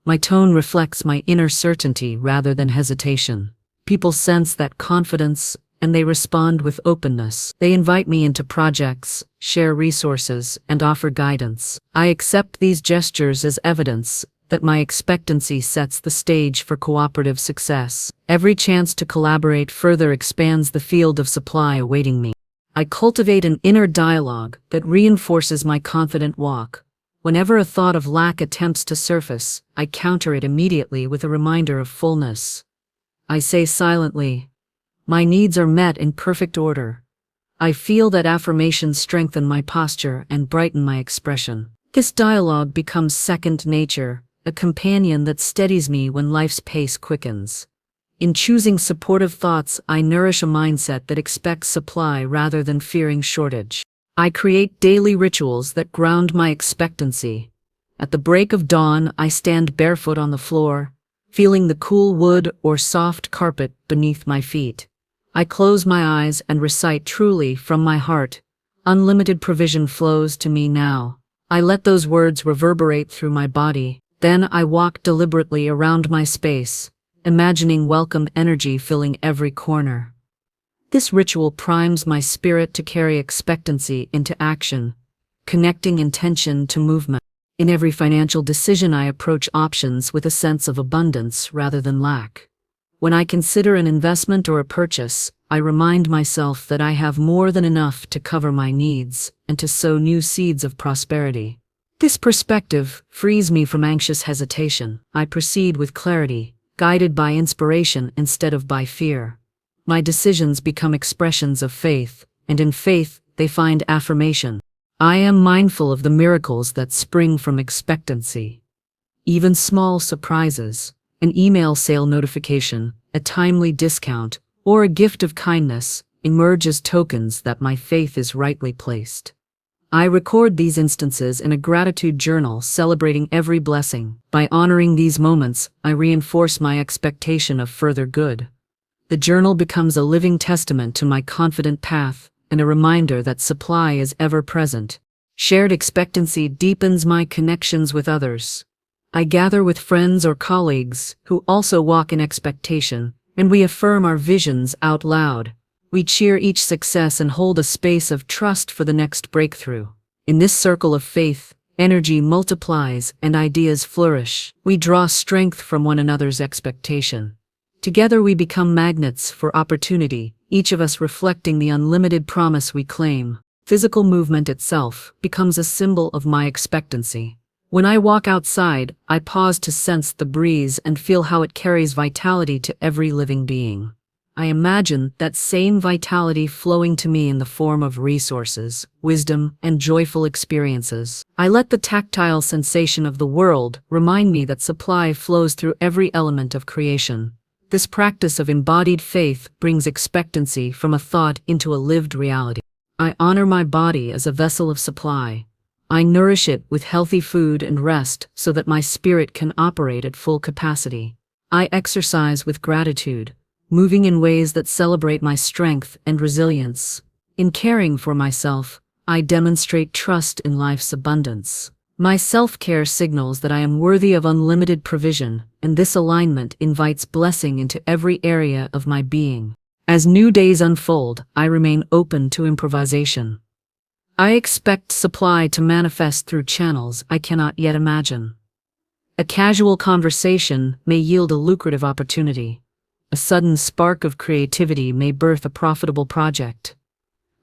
My tone reflects my inner certainty rather than hesitation. People sense that confidence and they respond with openness. They invite me into projects, share resources, and offer guidance. I accept these gestures as evidence that my expectancy sets the stage for cooperative success. Every chance to collaborate further expands the field of supply awaiting me. I cultivate an inner dialogue that reinforces my confident walk. Whenever a thought of lack attempts to surface, I counter it immediately with a reminder of fullness. I say silently, "My needs are met in perfect order." I feel that affirmations strengthen my posture and brighten my expression. This dialogue becomes second nature, a companion that steadies me when life's pace quickens. In choosing supportive thoughts, I nourish a mindset that expects supply rather than fearing shortage. I create daily rituals that ground my expectancy. At the break of dawn, I stand barefoot on the floor, feeling the cool wood or soft carpet beneath my feet. I close my eyes and recite truly from my heart, "Unlimited provision flows to me now." I let those words reverberate through my body. Then I walk deliberately around my space, imagining welcome energy filling every corner. This ritual primes my spirit to carry expectancy into action, connecting intention to movement. In every financial decision, I approach options with a sense of abundance rather than lack. When I consider an investment or a purchase, I remind myself that I have more than enough to cover my needs and to sow new seeds of prosperity. This perspective frees me from anxious hesitation. I proceed with clarity, guided by inspiration instead of by fear. My decisions become expressions of faith, and in faith, they find affirmation. I am mindful of the miracles that spring from expectancy. Even small surprises, an email sale notification, a timely discount, or a gift of kindness, emerge as tokens that my faith is rightly placed. I record these instances in a gratitude journal celebrating every blessing. By honoring these moments, I reinforce my expectation of further good. The journal becomes a living testament to my confident path and a reminder that supply is ever present. Shared expectancy deepens my connections with others. I gather with friends or colleagues who also walk in expectation, and we affirm our visions out loud. We cheer each success and hold a space of trust for the next breakthrough. In this circle of faith, energy multiplies and ideas flourish. We draw strength from one another's expectation. Together we become magnets for opportunity, each of us reflecting the unlimited promise we claim. Physical movement itself becomes a symbol of my expectancy. When I walk outside, I pause to sense the breeze and feel how it carries vitality to every living being. I imagine that same vitality flowing to me in the form of resources, wisdom, and joyful experiences. I let the tactile sensation of the world remind me that supply flows through every element of creation. This practice of embodied faith brings expectancy from a thought into a lived reality. I honor my body as a vessel of supply. I nourish it with healthy food and rest so that my spirit can operate at full capacity. I exercise with gratitude, moving in ways that celebrate my strength and resilience. In caring for myself, I demonstrate trust in life's abundance. My self-care signals that I am worthy of unlimited provision, and this alignment invites blessing into every area of my being. As new days unfold, I remain open to improvisation. I expect supply to manifest through channels I cannot yet imagine. A casual conversation may yield a lucrative opportunity. A sudden spark of creativity may birth a profitable project.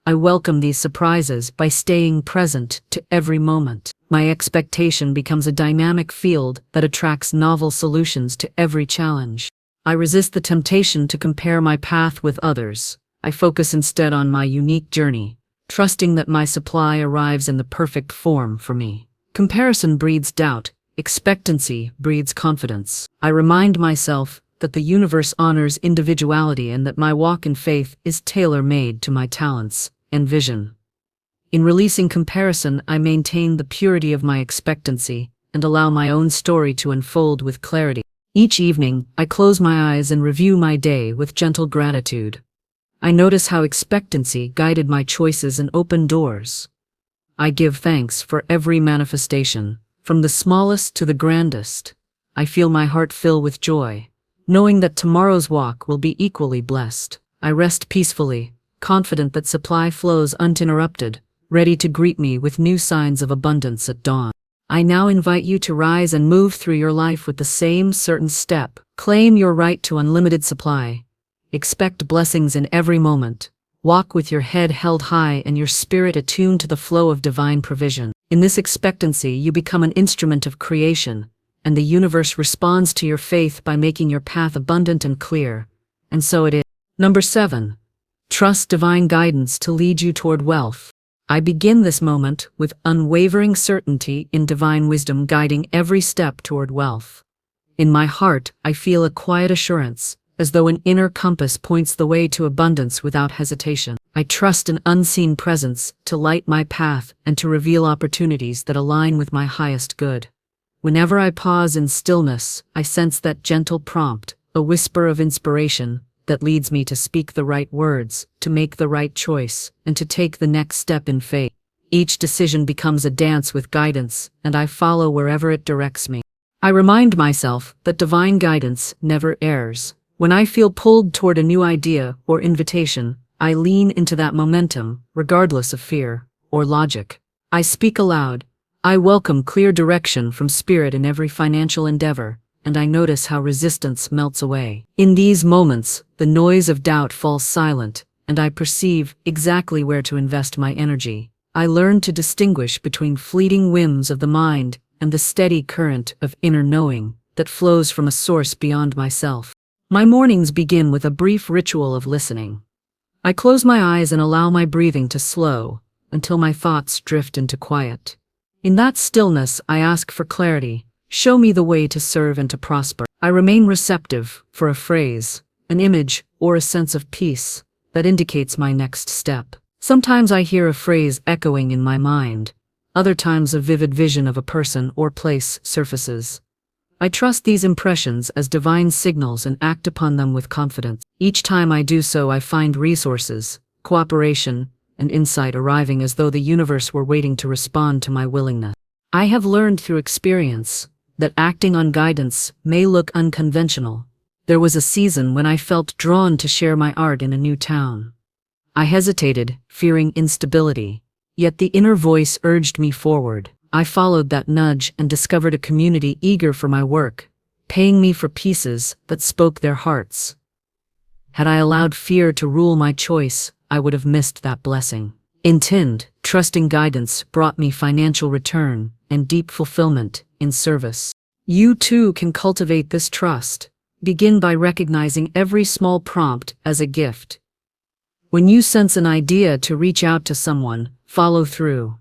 I welcome these surprises by staying present to every moment. My expectation becomes a dynamic field that attracts novel solutions to every challenge. I resist the temptation to compare my path with others. I focus instead on my unique journey, trusting that my supply arrives in the perfect form for me. Comparison breeds doubt. Expectancy breeds confidence. I remind myself that the universe honors individuality and that my walk in faith is tailor-made to my talents and vision. In releasing comparison, I maintain the purity of my expectancy and allow my own story to unfold with clarity. Each evening, I close my eyes and review my day with gentle gratitude. I notice how expectancy guided my choices and opened doors. I give thanks for every manifestation, from the smallest to the grandest. I feel my heart fill with joy, knowing that tomorrow's walk will be equally blessed. I rest peacefully, confident that supply flows uninterrupted, ready to greet me with new signs of abundance at dawn. I now invite you to rise and move through your life with the same certain step. Claim your right to unlimited supply. Expect blessings in every moment. Walk with your head held high and your spirit attuned to the flow of divine provision. In this expectancy, you become an instrument of creation, and the universe responds to your faith by making your path abundant and clear. And so it is. Number 7. Trust divine guidance to lead you toward wealth. I begin this moment with unwavering certainty in divine wisdom guiding every step toward wealth. In my heart, I feel a quiet assurance, as though an inner compass points the way to abundance without hesitation. I trust an unseen presence to light my path and to reveal opportunities that align with my highest good. Whenever I pause in stillness, I sense that gentle prompt, a whisper of inspiration, that leads me to speak the right words, to make the right choice, and to take the next step in faith. Each decision becomes a dance with guidance, and I follow wherever it directs me. I remind myself that divine guidance never errs. When I feel pulled toward a new idea or invitation, I lean into that momentum, regardless of fear or logic. I speak aloud. I welcome clear direction from Spirit in every financial endeavor, and I notice how resistance melts away. In these moments, the noise of doubt falls silent, and I perceive exactly where to invest my energy. I learn to distinguish between fleeting whims of the mind and the steady current of inner knowing that flows from a source beyond myself. My mornings begin with a brief ritual of listening. I close my eyes and allow my breathing to slow until my thoughts drift into quiet. In that stillness, I ask for clarity. Show me the way to serve and to prosper. I remain receptive for a phrase, an image, or a sense of peace that indicates my next step. Sometimes I hear a phrase echoing in my mind. Other times a vivid vision of a person or place surfaces. I trust these impressions as divine signals and act upon them with confidence. Each time I do so, I find resources, cooperation, and insight arriving as though the universe were waiting to respond to my willingness. I have learned through experience that acting on guidance may look unconventional. There was a season when I felt drawn to share my art in a new town. I hesitated, fearing instability, yet the inner voice urged me forward. I followed that nudge and discovered a community eager for my work, paying me for pieces that spoke their hearts. Had I allowed fear to rule my choice, I would have missed that blessing. Instead, trusting guidance brought me financial return and deep fulfillment in service. You too can cultivate this trust. Begin by recognizing every small prompt as a gift. When you sense an idea to reach out to someone, follow through.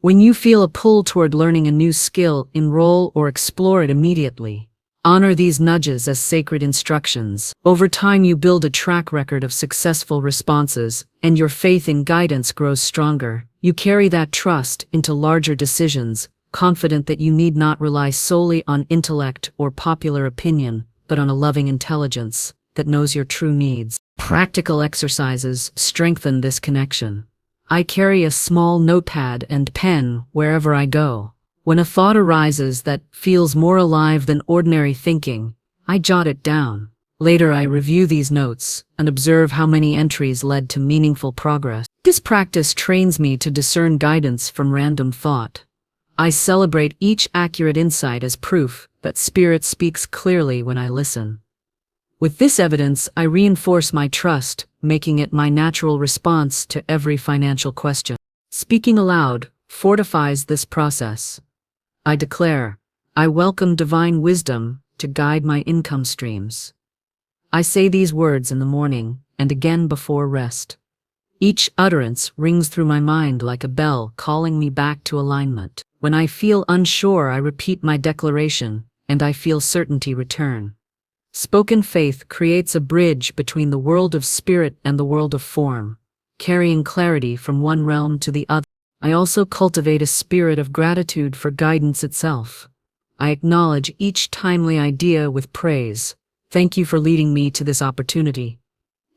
When you feel a pull toward learning a new skill, enroll or explore it immediately. Honor these nudges as sacred instructions. Over time, you build a track record of successful responses, and your faith in guidance grows stronger. You carry that trust into larger decisions, confident that you need not rely solely on intellect or popular opinion, but on a loving intelligence that knows your true needs. Practical exercises strengthen this connection. I carry a small notepad and pen wherever I go. When a thought arises that feels more alive than ordinary thinking, I jot it down. Later, I review these notes and observe how many entries led to meaningful progress. This practice trains me to discern guidance from random thought. I celebrate each accurate insight as proof that Spirit speaks clearly when I listen. With this evidence, I reinforce my trust, making it my natural response to every financial question. Speaking aloud fortifies this process. I declare, I welcome divine wisdom to guide my income streams. I say these words in the morning and again before rest. Each utterance rings through my mind like a bell calling me back to alignment. When I feel unsure, I repeat my declaration, and I feel certainty return. Spoken faith creates a bridge between the world of spirit and the world of form, carrying clarity from one realm to the other. I also cultivate a spirit of gratitude for guidance itself. I acknowledge each timely idea with praise. Thank you for leading me to this opportunity.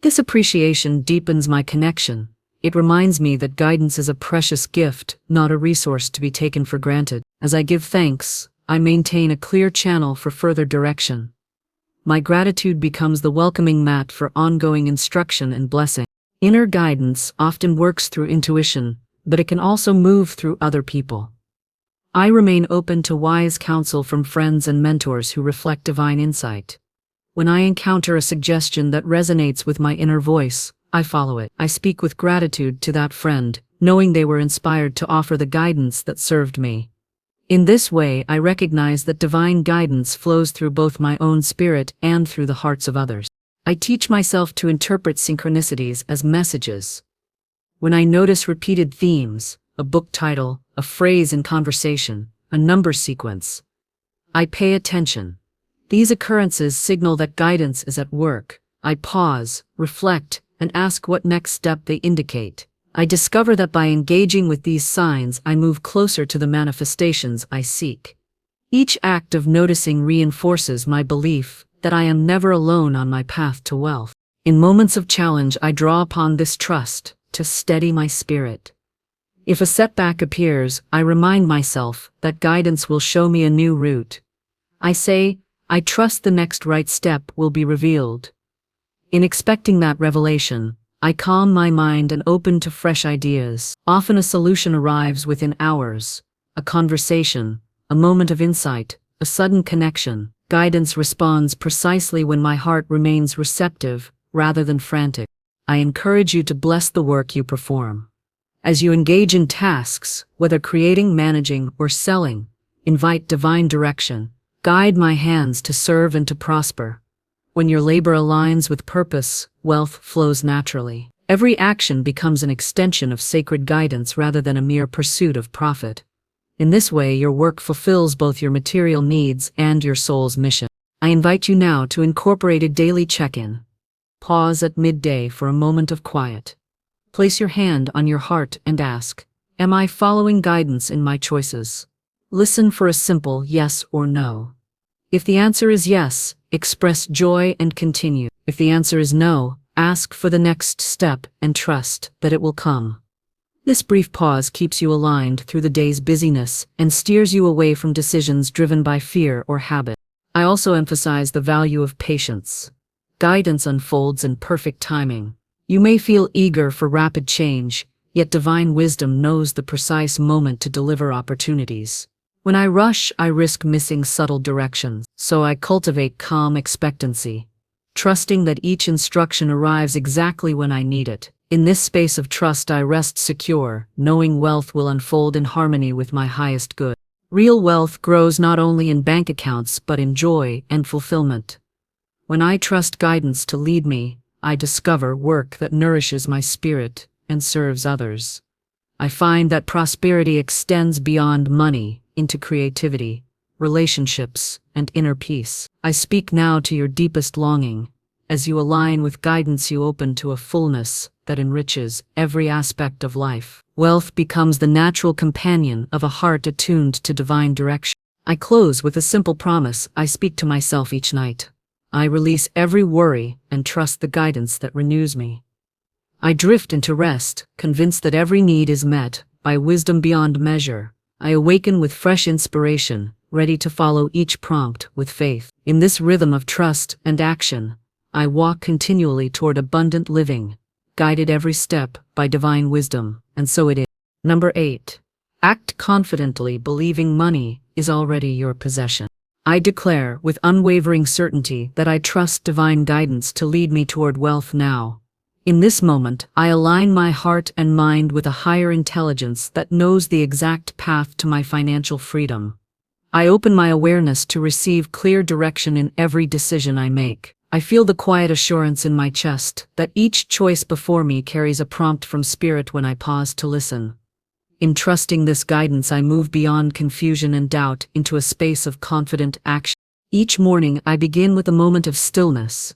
This appreciation deepens my connection. It reminds me that guidance is a precious gift, not a resource to be taken for granted. As I give thanks, I maintain a clear channel for further direction. My gratitude becomes the welcoming mat for ongoing instruction and blessing. Inner guidance often works through intuition, but it can also move through other people. I remain open to wise counsel from friends and mentors who reflect divine insight. When I encounter a suggestion that resonates with my inner voice, I follow it. I speak with gratitude to that friend, knowing they were inspired to offer the guidance that served me. In this way, I recognize that divine guidance flows through both my own spirit and through the hearts of others. I teach myself to interpret synchronicities as messages. When I notice repeated themes, a book title, a phrase in conversation, a number sequence, I pay attention. These occurrences signal that guidance is at work. I pause, reflect, and ask what next step they indicate. I discover that by engaging with these signs, I move closer to the manifestations I seek. Each act of noticing reinforces my belief that I am never alone on my path to wealth. In moments of challenge, I draw upon this trust to steady my spirit. If a setback appears, I remind myself that guidance will show me a new route. I say, I trust the next right step will be revealed. In expecting that revelation, I calm my mind and open to fresh ideas. Often a solution arrives within hours. A conversation, a moment of insight, a sudden connection. Guidance responds precisely when my heart remains receptive rather than frantic. I encourage you to bless the work you perform. As you engage in tasks, whether creating, managing, or selling, invite divine direction. Guide my hands to serve and to prosper. When your labor aligns with purpose, wealth flows naturally. Every action becomes an extension of sacred guidance rather than a mere pursuit of profit. In this way, your work fulfills both your material needs and your soul's mission. I invite you now to incorporate a daily check-in. Pause at midday for a moment of quiet. Place your hand on your heart and ask, am I following guidance in my choices? Listen for a simple yes or no. If the answer is yes, express joy and continue. If the answer is no, ask for the next step and trust that it will come. This brief pause keeps you aligned through the day's busyness and steers you away from decisions driven by fear or habit. I also emphasize the value of patience. Guidance unfolds in perfect timing. You may feel eager for rapid change, yet divine wisdom knows the precise moment to deliver opportunities. When I rush, I risk missing subtle directions, so I cultivate calm expectancy, trusting that each instruction arrives exactly when I need it. In this space of trust, I rest secure, knowing wealth will unfold in harmony with my highest good. Real wealth grows not only in bank accounts but in joy and fulfillment. When I trust guidance to lead me, I discover work that nourishes my spirit and serves others. I find that prosperity extends beyond money into creativity, relationships, and inner peace. I speak now to your deepest longing. As you align with guidance, you open to a fullness that enriches every aspect of life. Wealth becomes the natural companion of a heart attuned to divine direction. I close with a simple promise I speak to myself each night. I release every worry and trust the guidance that renews me. I drift into rest, convinced that every need is met by wisdom beyond measure. I awaken with fresh inspiration, ready to follow each prompt with faith. In this rhythm of trust and action, I walk continually toward abundant living, guided every step by divine wisdom, and so it is. Number 8. Act confidently, believing money is already your possession. I declare with unwavering certainty that I trust divine guidance to lead me toward wealth now. In this moment, I align my heart and mind with a higher intelligence that knows the exact path to my financial freedom. I open my awareness to receive clear direction in every decision I make. I feel the quiet assurance in my chest that each choice before me carries a prompt from spirit when I pause to listen. In trusting this guidance, I move beyond confusion and doubt into a space of confident action. Each morning, I begin with a moment of stillness.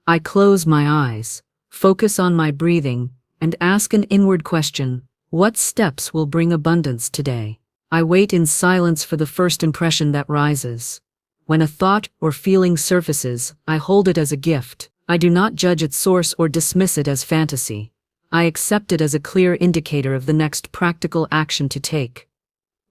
I close my eyes, focus on my breathing, and ask an inward question: what steps will bring abundance today? I wait in silence for the first impression that rises. When a thought or feeling surfaces, I hold it as a gift. I do not judge its source or dismiss it as fantasy. I accept it as a clear indicator of the next practical action to take.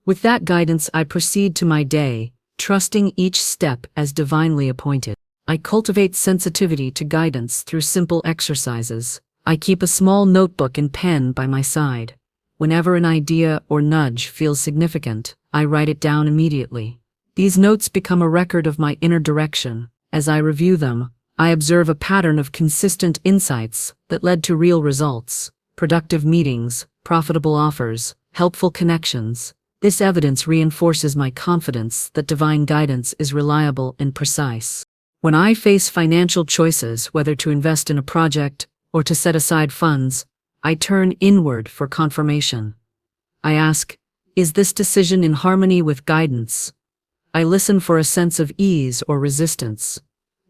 With that guidance, I proceed to my day, trusting each step as divinely appointed. I cultivate sensitivity to guidance through simple exercises. I keep a small notebook and pen by my side. Whenever an idea or nudge feels significant, I write it down immediately. These notes become a record of my inner direction. As I review them, I observe a pattern of consistent insights that led to real results, productive meetings, profitable offers, helpful connections. This evidence reinforces my confidence that divine guidance is reliable and precise. When I face financial choices, whether to invest in a project or to set aside funds, I turn inward for confirmation. I ask, is this decision in harmony with guidance? I listen for a sense of ease or resistance.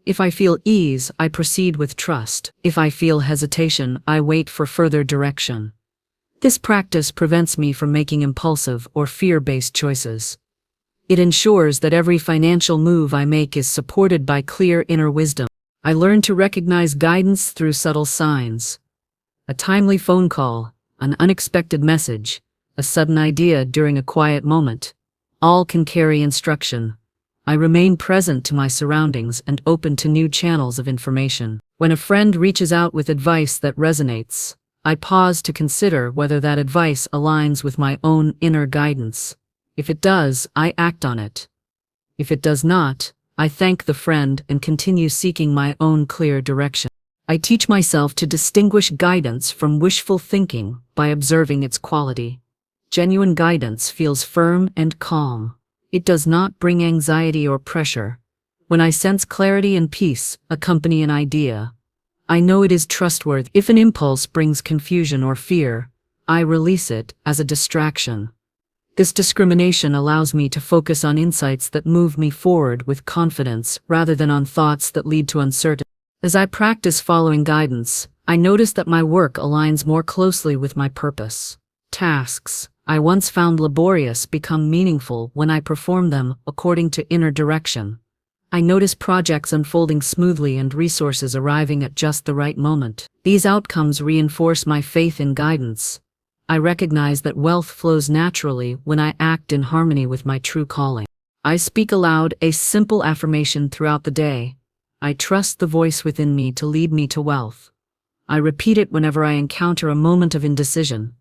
If I feel ease, I proceed with trust. If I feel hesitation, I wait for further direction. This practice prevents me from making impulsive or fear-based choices. It ensures that every financial move I make is supported by clear inner wisdom. I learn to recognize guidance through subtle signs. A timely phone call, an unexpected message, a sudden idea during a quiet moment. All can carry instruction. I remain present to my surroundings and open to new channels of information. When a friend reaches out with advice that resonates, I pause to consider whether that advice aligns with my own inner guidance. If it does, I act on it. If it does not, I thank the friend and continue seeking my own clear direction. I teach myself to distinguish guidance from wishful thinking by observing its quality. Genuine guidance feels firm and calm. It does not bring anxiety or pressure. When I sense clarity and peace accompany an idea, I know it is trustworthy. If an impulse brings confusion or fear, I release it as a distraction. This discrimination allows me to focus on insights that move me forward with confidence rather than on thoughts that lead to uncertainty. As I practice following guidance, I notice that my work aligns more closely with my purpose. Tasks I once found laborious become meaningful when I perform them according to inner direction. I notice projects unfolding smoothly and resources arriving at just the right moment. These outcomes reinforce my faith in guidance. I recognize that wealth flows naturally when I act in harmony with my true calling. I speak aloud a simple affirmation throughout the day. I trust the voice within me to lead me to wealth. I repeat it whenever I encounter a moment of indecision.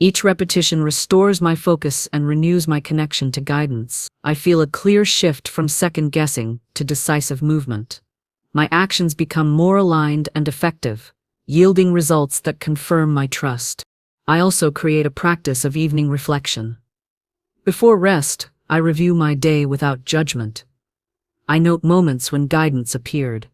Each repetition restores my focus and renews my connection to guidance. I feel a clear shift from second-guessing to decisive movement. My actions become more aligned and effective, yielding results that confirm my trust. I also create a practice of evening reflection. Before rest, I review my day without judgment. I note moments when guidance appeared,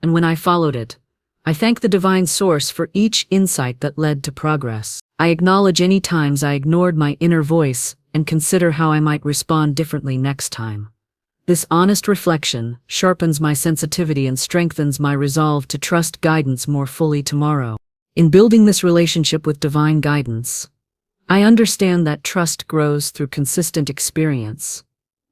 and when I followed it, I thank the divine source for each insight that led to progress. I acknowledge any times I ignored my inner voice and consider how I might respond differently next time. This honest reflection sharpens my sensitivity and strengthens my resolve to trust guidance more fully tomorrow. In building this relationship with divine guidance, I understand that trust grows through consistent experience.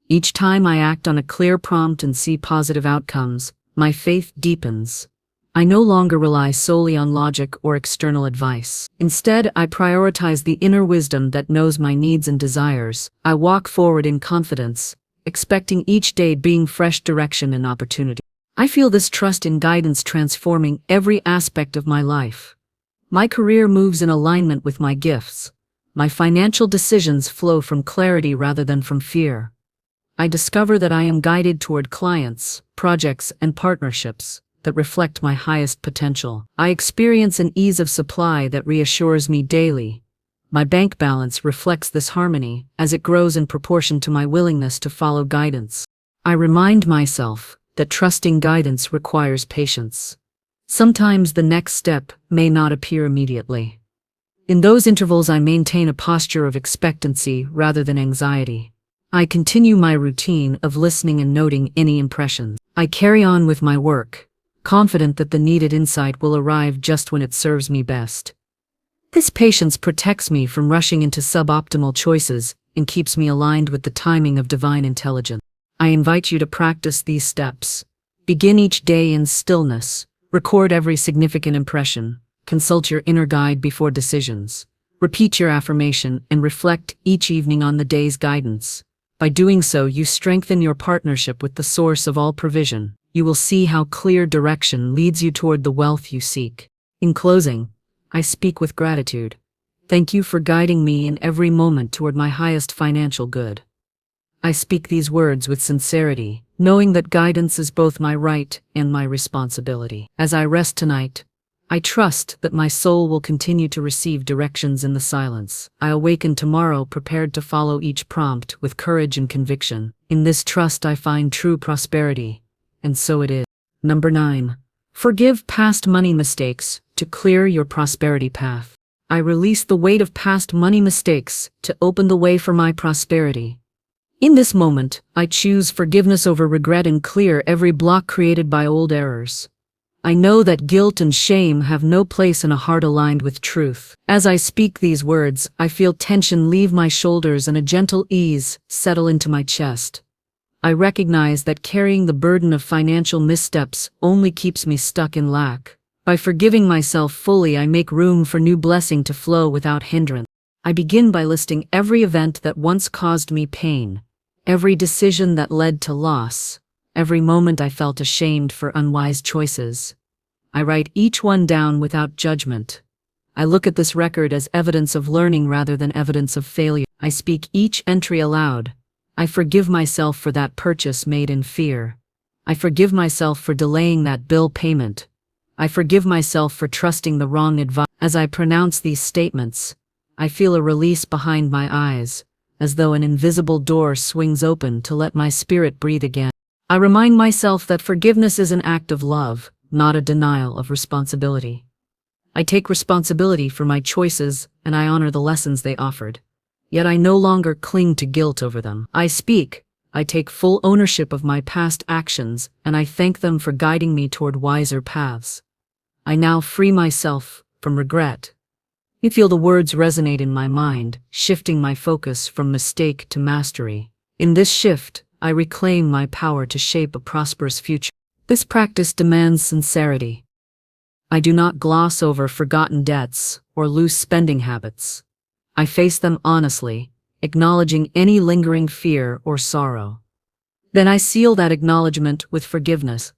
Each time I act on a clear prompt and see positive outcomes, my faith deepens. I no longer rely solely on logic or external advice. Instead, I prioritize the inner wisdom that knows my needs and desires. I walk forward in confidence, expecting each day being fresh direction and opportunity. I feel this trust in guidance transforming every aspect of my life. My career moves in alignment with my gifts. My financial decisions flow from clarity rather than from fear. I discover that I am guided toward clients, projects, and partnerships that reflect my highest potential. I experience an ease of supply that reassures me daily. My bank balance reflects this harmony as it grows in proportion to my willingness to follow guidance. I remind myself that trusting guidance requires patience. Sometimes the next step may not appear immediately. In those intervals, I maintain a posture of expectancy rather than anxiety. I continue my routine of listening and noting any impressions. I carry on with my work, confident that the needed insight will arrive just when it serves me best. This patience protects me from rushing into suboptimal choices and keeps me aligned with the timing of divine intelligence. I invite you to practice these steps. Begin each day in stillness. Record every significant impression. Consult your inner guide before decisions. Repeat your affirmation and reflect each evening on the day's guidance. By doing so, you strengthen your partnership with the source of all provision. you will see how clear direction leads you toward the wealth you seek. In closing, I speak with gratitude. Thank you for guiding me in every moment toward my highest financial good. I speak these words with sincerity, knowing that guidance is both my right and my responsibility. As I rest tonight, I trust that my soul will continue to receive directions in the silence. I awaken tomorrow prepared to follow each prompt with courage and conviction. In this trust I find true prosperity, and so it is. Number 9. Forgive past money mistakes to clear your prosperity path. I release the weight of past money mistakes to open the way for my prosperity. In this moment, I choose forgiveness over regret and clear every block created by old errors. I know that guilt and shame have no place in a heart aligned with truth. As I speak these words, I feel tension leave my shoulders and a gentle ease settle into my chest. I recognize that carrying the burden of financial missteps only keeps me stuck in lack. By forgiving myself fully, I make room for new blessing to flow without hindrance. I begin by listing every event that once caused me pain, every decision that led to loss, every moment I felt ashamed for unwise choices. I write each one down without judgment. I look at this record as evidence of learning rather than evidence of failure. I speak each entry aloud. I forgive myself for that purchase made in fear. I forgive myself for delaying that bill payment. I forgive myself for trusting the wrong advice. As I pronounce these statements, I feel a release behind my eyes, as though an invisible door swings open to let my spirit breathe again. I remind myself that forgiveness is an act of love, not a denial of responsibility. I take responsibility for my choices and I honor the lessons they offered. Yet I no longer cling to guilt over them. I take full ownership of my past actions and I thank them for guiding me toward wiser paths. I now free myself from regret. I feel the words resonate in my mind, shifting my focus from mistake to mastery. In this shift, I reclaim my power to shape a prosperous future. This practice demands sincerity. I do not gloss over forgotten debts or loose spending habits. I face them honestly, acknowledging any lingering fear or sorrow. Then I seal that acknowledgement with forgiveness.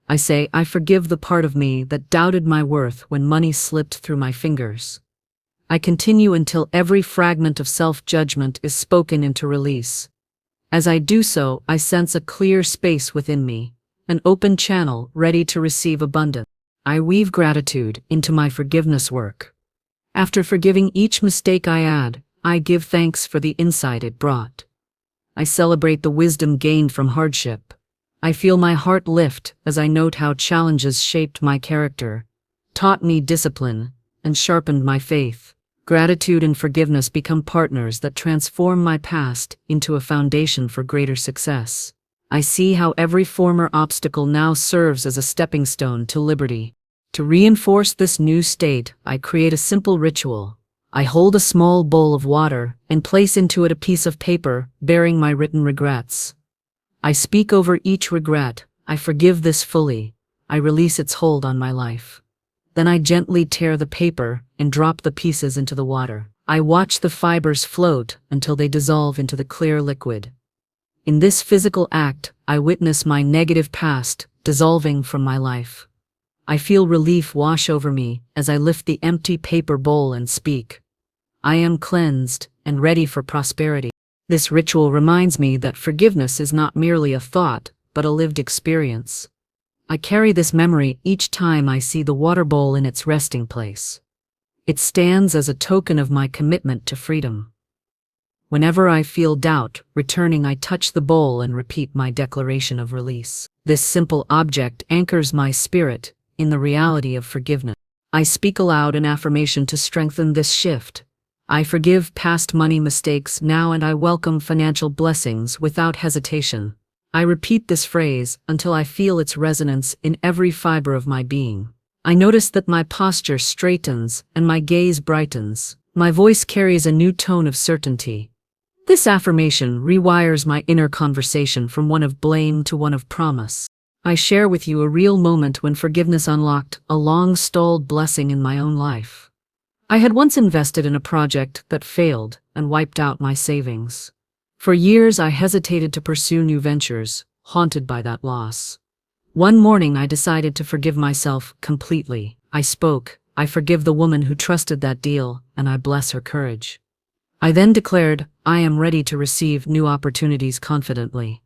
I say, I forgive the part of me that doubted my worth when money slipped through my fingers. I continue until every fragment of self-judgment is spoken into release. As I do so, I sense a clear space within me, an open channel ready to receive abundance. I weave gratitude into my forgiveness work. After forgiving each mistake I give thanks for the insight it brought. I celebrate the wisdom gained from hardship. I feel my heart lift as I note how challenges shaped my character, taught me discipline, and sharpened my faith. Gratitude and forgiveness become partners that transform my past into a foundation for greater success. I see how every former obstacle now serves as a stepping stone to liberty. To reinforce this new state, I create a simple ritual. I hold a small bowl of water and place into it a piece of paper bearing my written regrets. I speak over each regret. I forgive this fully. I release its hold on my life. Then I gently tear the paper and drop the pieces into the water. I watch the fibers float until they dissolve into the clear liquid. In this physical act, I witness my negative past dissolving from my life. I feel relief wash over me as I lift the empty paper bowl and speak. I am cleansed and ready for prosperity. This ritual reminds me that forgiveness is not merely a thought, but a lived experience. I carry this memory each time I see the water bowl in its resting place. It stands as a token of my commitment to freedom. Whenever I feel doubt returning, I touch the bowl and repeat my declaration of release. This simple object anchors my spirit in the reality of forgiveness. I speak aloud an affirmation to strengthen this shift. I forgive past money mistakes now and I welcome financial blessings without hesitation. I repeat this phrase until I feel its resonance in every fiber of my being. I notice that my posture straightens and my gaze brightens. My voice carries a new tone of certainty. This affirmation rewires my inner conversation from one of blame to one of promise. I share with you a real moment when forgiveness unlocked a long-stalled blessing in my own life. I had once invested in a project that failed and wiped out my savings. For years I hesitated to pursue new ventures, haunted by that loss. One morning I decided to forgive myself completely. I spoke, "I forgive the woman who trusted that deal, and I bless her courage." I then declared, "I am ready to receive new opportunities confidently."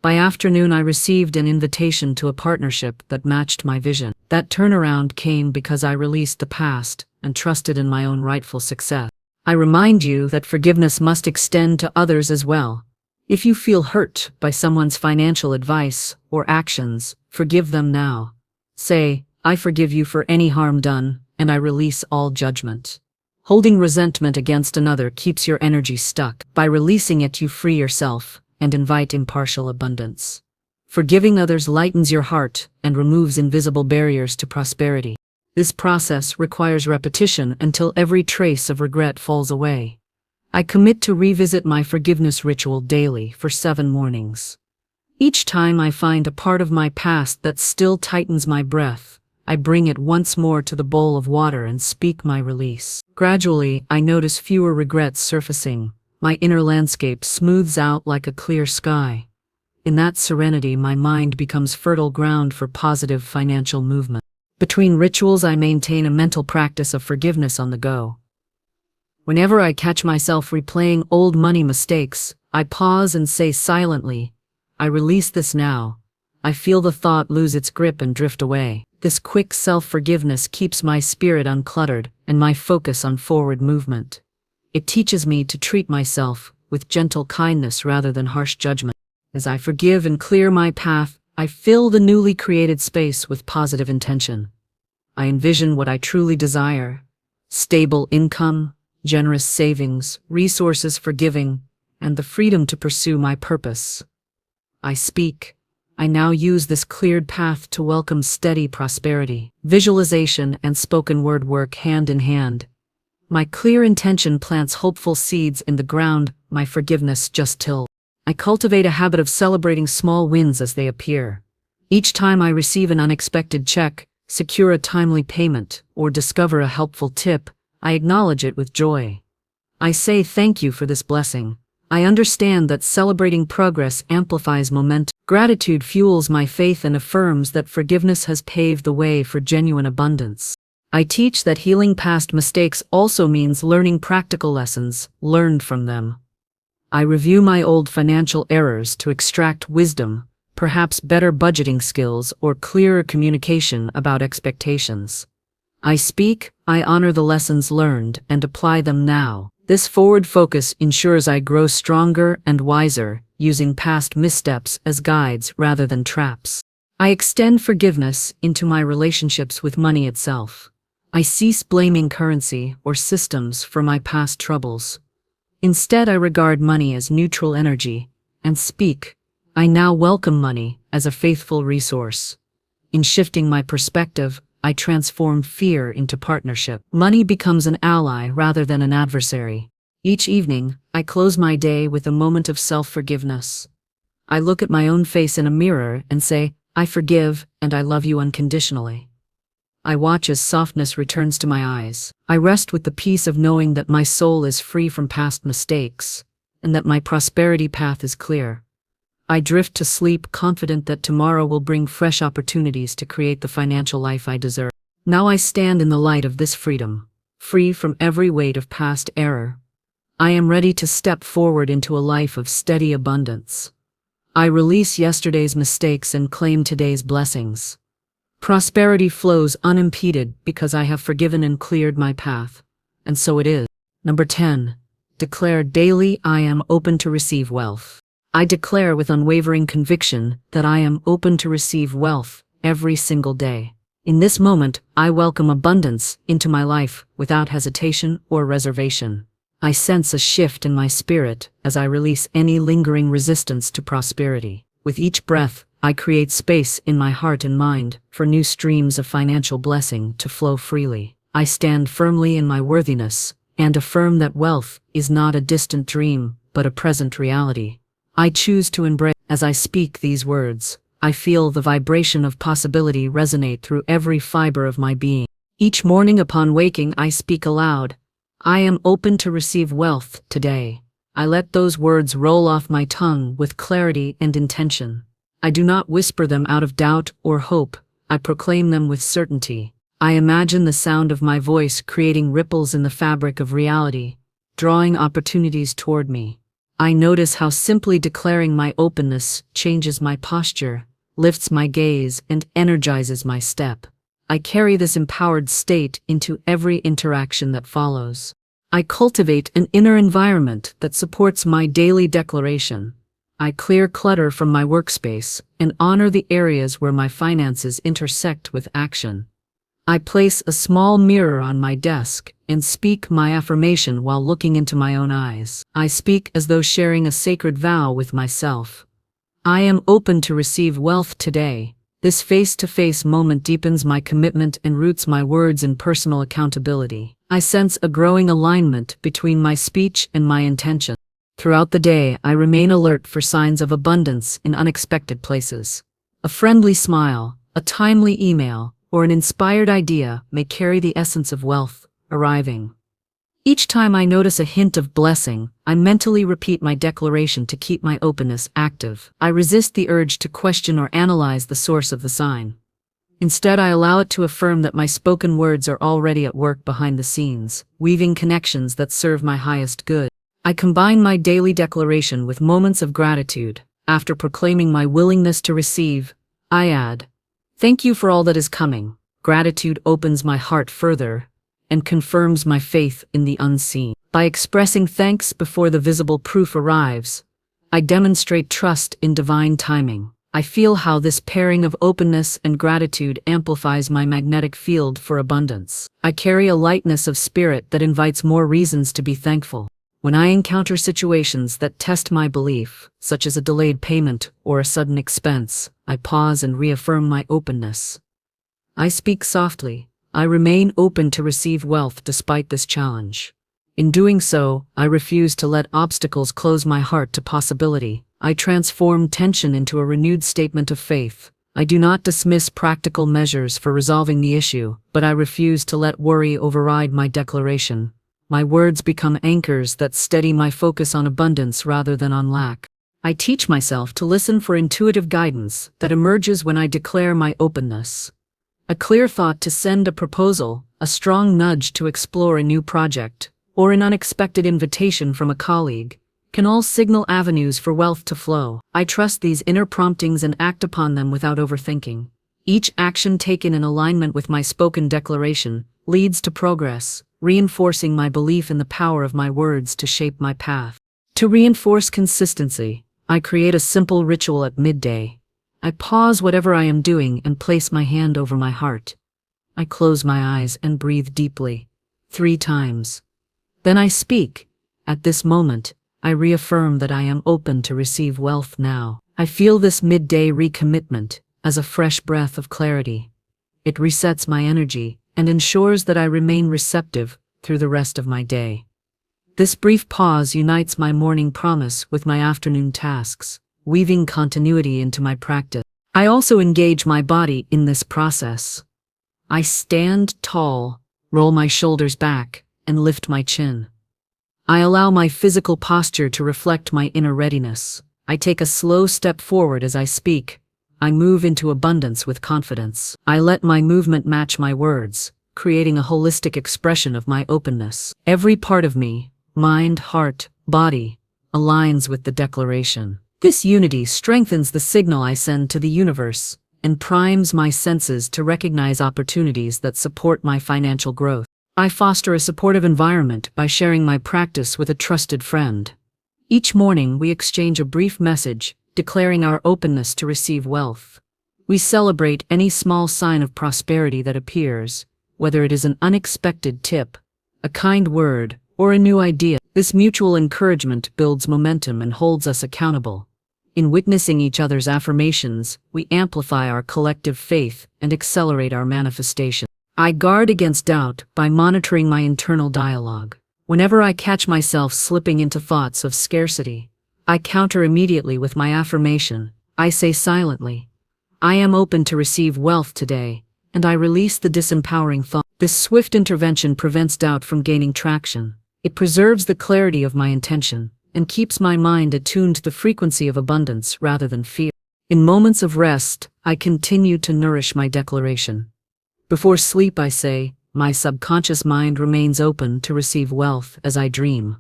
By afternoon I received an invitation to a partnership that matched my vision. That turnaround came because I released the past and trusted in my own rightful success. I remind you that forgiveness must extend to others as well. If you feel hurt by someone's financial advice or actions, forgive them now. Say, "I forgive you for any harm done, and I release all judgment." Holding resentment against another keeps your energy stuck. By releasing it, you free yourself and invite impartial abundance. Forgiving others lightens your heart and removes invisible barriers to prosperity. This process requires repetition until every trace of regret falls away. I commit to revisit my forgiveness ritual daily for 7 mornings. Each time I find a part of my past that still tightens my breath, I bring it once more to the bowl of water and speak my release. Gradually, I notice fewer regrets surfacing. My inner landscape smooths out like a clear sky. In that serenity, my mind becomes fertile ground for positive financial movement. Between rituals, I maintain a mental practice of forgiveness on the go. Whenever I catch myself replaying old money mistakes, I pause and say silently, "I release this now." I feel the thought lose its grip and drift away. This quick self-forgiveness keeps my spirit uncluttered and my focus on forward movement. It teaches me to treat myself with gentle kindness rather than harsh judgment. As I forgive and clear my path, I fill the newly created space with positive intention. I envision what I truly desire: stable income, generous savings, resources for giving, and the freedom to pursue my purpose. I speak, "I now use this cleared path to welcome steady prosperity." Visualization and spoken word work hand in hand. My clear intention plants hopeful seeds in the ground my forgiveness just tilled. I cultivate a habit of celebrating small wins as they appear. Each time I receive an unexpected check, secure a timely payment, or discover a helpful tip, I acknowledge it with joy. I say thank you for this blessing. I understand that celebrating progress amplifies momentum. Gratitude fuels my faith and affirms that forgiveness has paved the way for genuine abundance. I teach that healing past mistakes also means learning practical lessons learned from them. I review my old financial errors to extract wisdom, perhaps better budgeting skills or clearer communication about expectations. I speak, I honor the lessons learned and apply them now. This forward focus ensures I grow stronger and wiser, using past missteps as guides rather than traps. I extend forgiveness into my relationships with money itself. I cease blaming currency or systems for my past troubles. Instead, I regard money as neutral energy and speak, "I now welcome money as a faithful resource." In shifting my perspective, I transform fear into partnership. Money becomes an ally rather than an adversary. Each evening, I close my day with a moment of self-forgiveness. I look at my own face in a mirror and say, "I forgive and I love you unconditionally." I watch as softness returns to my eyes. I rest with the peace of knowing that my soul is free from past mistakes and that my prosperity path is clear. I drift to sleep confident that tomorrow will bring fresh opportunities to create the financial life I deserve. Now I stand in the light of this freedom, free from every weight of past error. I am ready to step forward into a life of steady abundance. I release yesterday's mistakes and claim today's blessings. Prosperity flows unimpeded because I have forgiven and cleared my path. And so it is. Number 10. Declare daily, "I am open to receive wealth." I declare with unwavering conviction that I am open to receive wealth every single day. In this moment, I welcome abundance into my life without hesitation or reservation. I sense a shift in my spirit as I release any lingering resistance to prosperity. With each breath, I create space in my heart and mind for new streams of financial blessing to flow freely. I stand firmly in my worthiness and affirm that wealth is not a distant dream, but a present reality. I choose to embrace. As I speak these words, I feel the vibration of possibility resonate through every fiber of my being. Each morning upon waking, I speak aloud, "I am open to receive wealth today." I let those words roll off my tongue with clarity and intention. I do not whisper them out of doubt or hope, I proclaim them with certainty. I imagine the sound of my voice creating ripples in the fabric of reality, drawing opportunities toward me. I notice how simply declaring my openness changes my posture, lifts my gaze, and energizes my step. I carry this empowered state into every interaction that follows. I cultivate an inner environment that supports my daily declaration. I clear clutter from my workspace and honor the areas where my finances intersect with action. I place a small mirror on my desk and speak my affirmation while looking into my own eyes. I speak as though sharing a sacred vow with myself. I am open to receive wealth today. This face-to-face moment deepens my commitment and roots my words in personal accountability. I sense a growing alignment between my speech and my intention. Throughout the day, I remain alert for signs of abundance in unexpected places. A friendly smile, a timely email, or an inspired idea may carry the essence of wealth arriving. Each time I notice a hint of blessing, I mentally repeat my declaration to keep my openness active. I resist the urge to question or analyze the source of the sign. Instead, I allow it to affirm that my spoken words are already at work behind the scenes, weaving connections that serve my highest good. I combine my daily declaration with moments of gratitude. After proclaiming my willingness to receive, I add, "Thank you for all that is coming." Gratitude opens my heart further and confirms my faith in the unseen. By expressing thanks before the visible proof arrives, I demonstrate trust in divine timing. I feel how this pairing of openness and gratitude amplifies my magnetic field for abundance. I carry a lightness of spirit that invites more reasons to be thankful. When I encounter situations that test my belief, such as a delayed payment or a sudden expense, I pause and reaffirm my openness. I speak softly. I remain open to receive wealth despite this challenge. In doing so, I refuse to let obstacles close my heart to possibility. I transform tension into a renewed statement of faith. I do not dismiss practical measures for resolving the issue, but I refuse to let worry override my declaration. My words become anchors that steady my focus on abundance rather than on lack. I teach myself to listen for intuitive guidance that emerges when I declare my openness. A clear thought to send a proposal, a strong nudge to explore a new project, or an unexpected invitation from a colleague, can all signal avenues for wealth to flow. I trust these inner promptings and act upon them without overthinking. Each action taken in alignment with my spoken declaration leads to progress, reinforcing my belief in the power of my words to shape my path. To reinforce consistency, I create a simple ritual at midday. I pause whatever I am doing and place my hand over my heart. I close my eyes and breathe deeply, 3 times. Then I speak. At this moment, I reaffirm that I am open to receive wealth now. I feel this midday recommitment as a fresh breath of clarity. It resets my energy and ensures that I remain receptive through the rest of my day. This brief pause unites my morning promise with my afternoon tasks, weaving continuity into my practice. I also engage my body in this process. I stand tall, roll my shoulders back, and lift my chin. I allow my physical posture to reflect my inner readiness. I take a slow step forward as I speak. I move into abundance with confidence. I let my movement match my words, creating a holistic expression of my openness. Every part of me, mind, heart, body, aligns with the declaration. This unity strengthens the signal I send to the universe and primes my senses to recognize opportunities that support my financial growth. I foster a supportive environment by sharing my practice with a trusted friend. Each morning, we exchange a brief message declaring our openness to receive wealth. We celebrate any small sign of prosperity that appears, whether it is an unexpected tip, a kind word, or a new idea. This mutual encouragement builds momentum and holds us accountable. In witnessing each other's affirmations, we amplify our collective faith and accelerate our manifestation. I guard against doubt by monitoring my internal dialogue. Whenever I catch myself slipping into thoughts of scarcity, I counter immediately with my affirmation. I say silently, "I am open to receive wealth today," and I release the disempowering thought. This swift intervention prevents doubt from gaining traction. It preserves the clarity of my intention and keeps my mind attuned to the frequency of abundance rather than fear. In moments of rest, I continue to nourish my declaration. Before sleep, I say, my subconscious mind remains open to receive wealth as I dream.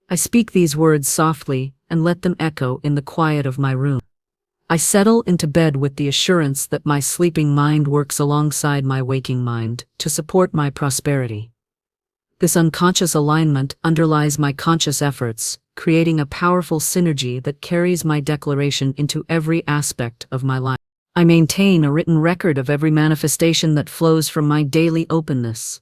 I speak these words softly and let them echo in the quiet of my room. I settle into bed with the assurance that my sleeping mind works alongside my waking mind to support my prosperity. This unconscious alignment underlies my conscious efforts, creating a powerful synergy that carries my declaration into every aspect of my life. I maintain a written record of every manifestation that flows from my daily openness.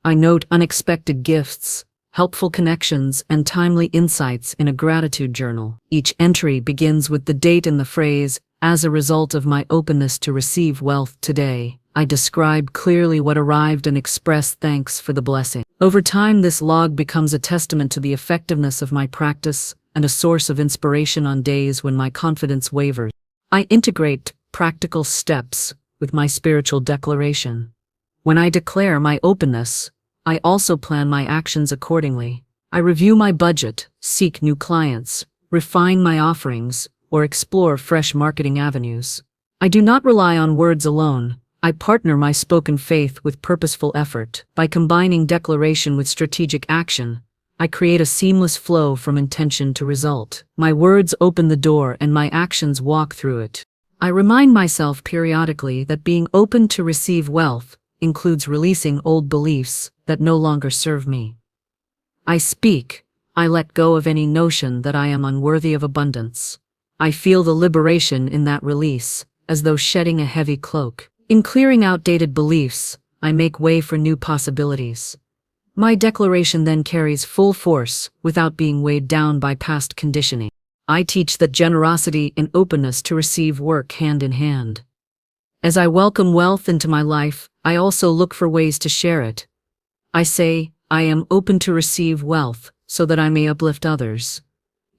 I note unexpected gifts, helpful connections, and timely insights in a gratitude journal. Each entry begins with the date and the phrase, "As a result of my openness to receive wealth today." I describe clearly what arrived and express thanks for the blessing. Over time, this log becomes a testament to the effectiveness of my practice and a source of inspiration on days when my confidence wavers. I integrate practical steps with my spiritual declaration. When I declare my openness, I also plan my actions accordingly. I review my budget, seek new clients, refine my offerings, or explore fresh marketing avenues. I do not rely on words alone. I partner my spoken faith with purposeful effort. By combining declaration with strategic action, I create a seamless flow from intention to result. My words open the door and my actions walk through it. I remind myself periodically that being open to receive wealth includes releasing old beliefs that no longer serve me. I let go of any notion that I am unworthy of abundance. I feel the liberation in that release, as though shedding a heavy cloak. In clearing outdated beliefs, I make way for new possibilities. My declaration then carries full force without being weighed down by past conditioning. I teach that generosity and openness to receive work hand in hand. As I welcome wealth into my life, I also look for ways to share it. I say, I am open to receive wealth so that I may uplift others.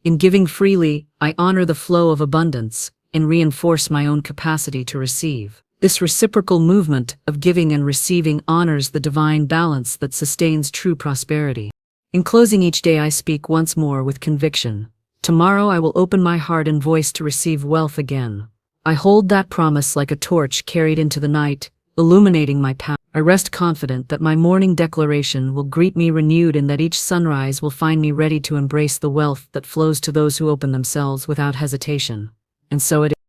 In giving freely, I honor the flow of abundance and reinforce my own capacity to receive. This reciprocal movement of giving and receiving honors the divine balance that sustains true prosperity. In closing each day, I speak once more with conviction. Tomorrow I will open my heart and voice to receive wealth again. I hold that promise like a torch carried into the night, illuminating my path. I rest confident that my morning declaration will greet me renewed and that each sunrise will find me ready to embrace the wealth that flows to those who open themselves without hesitation. And so it is.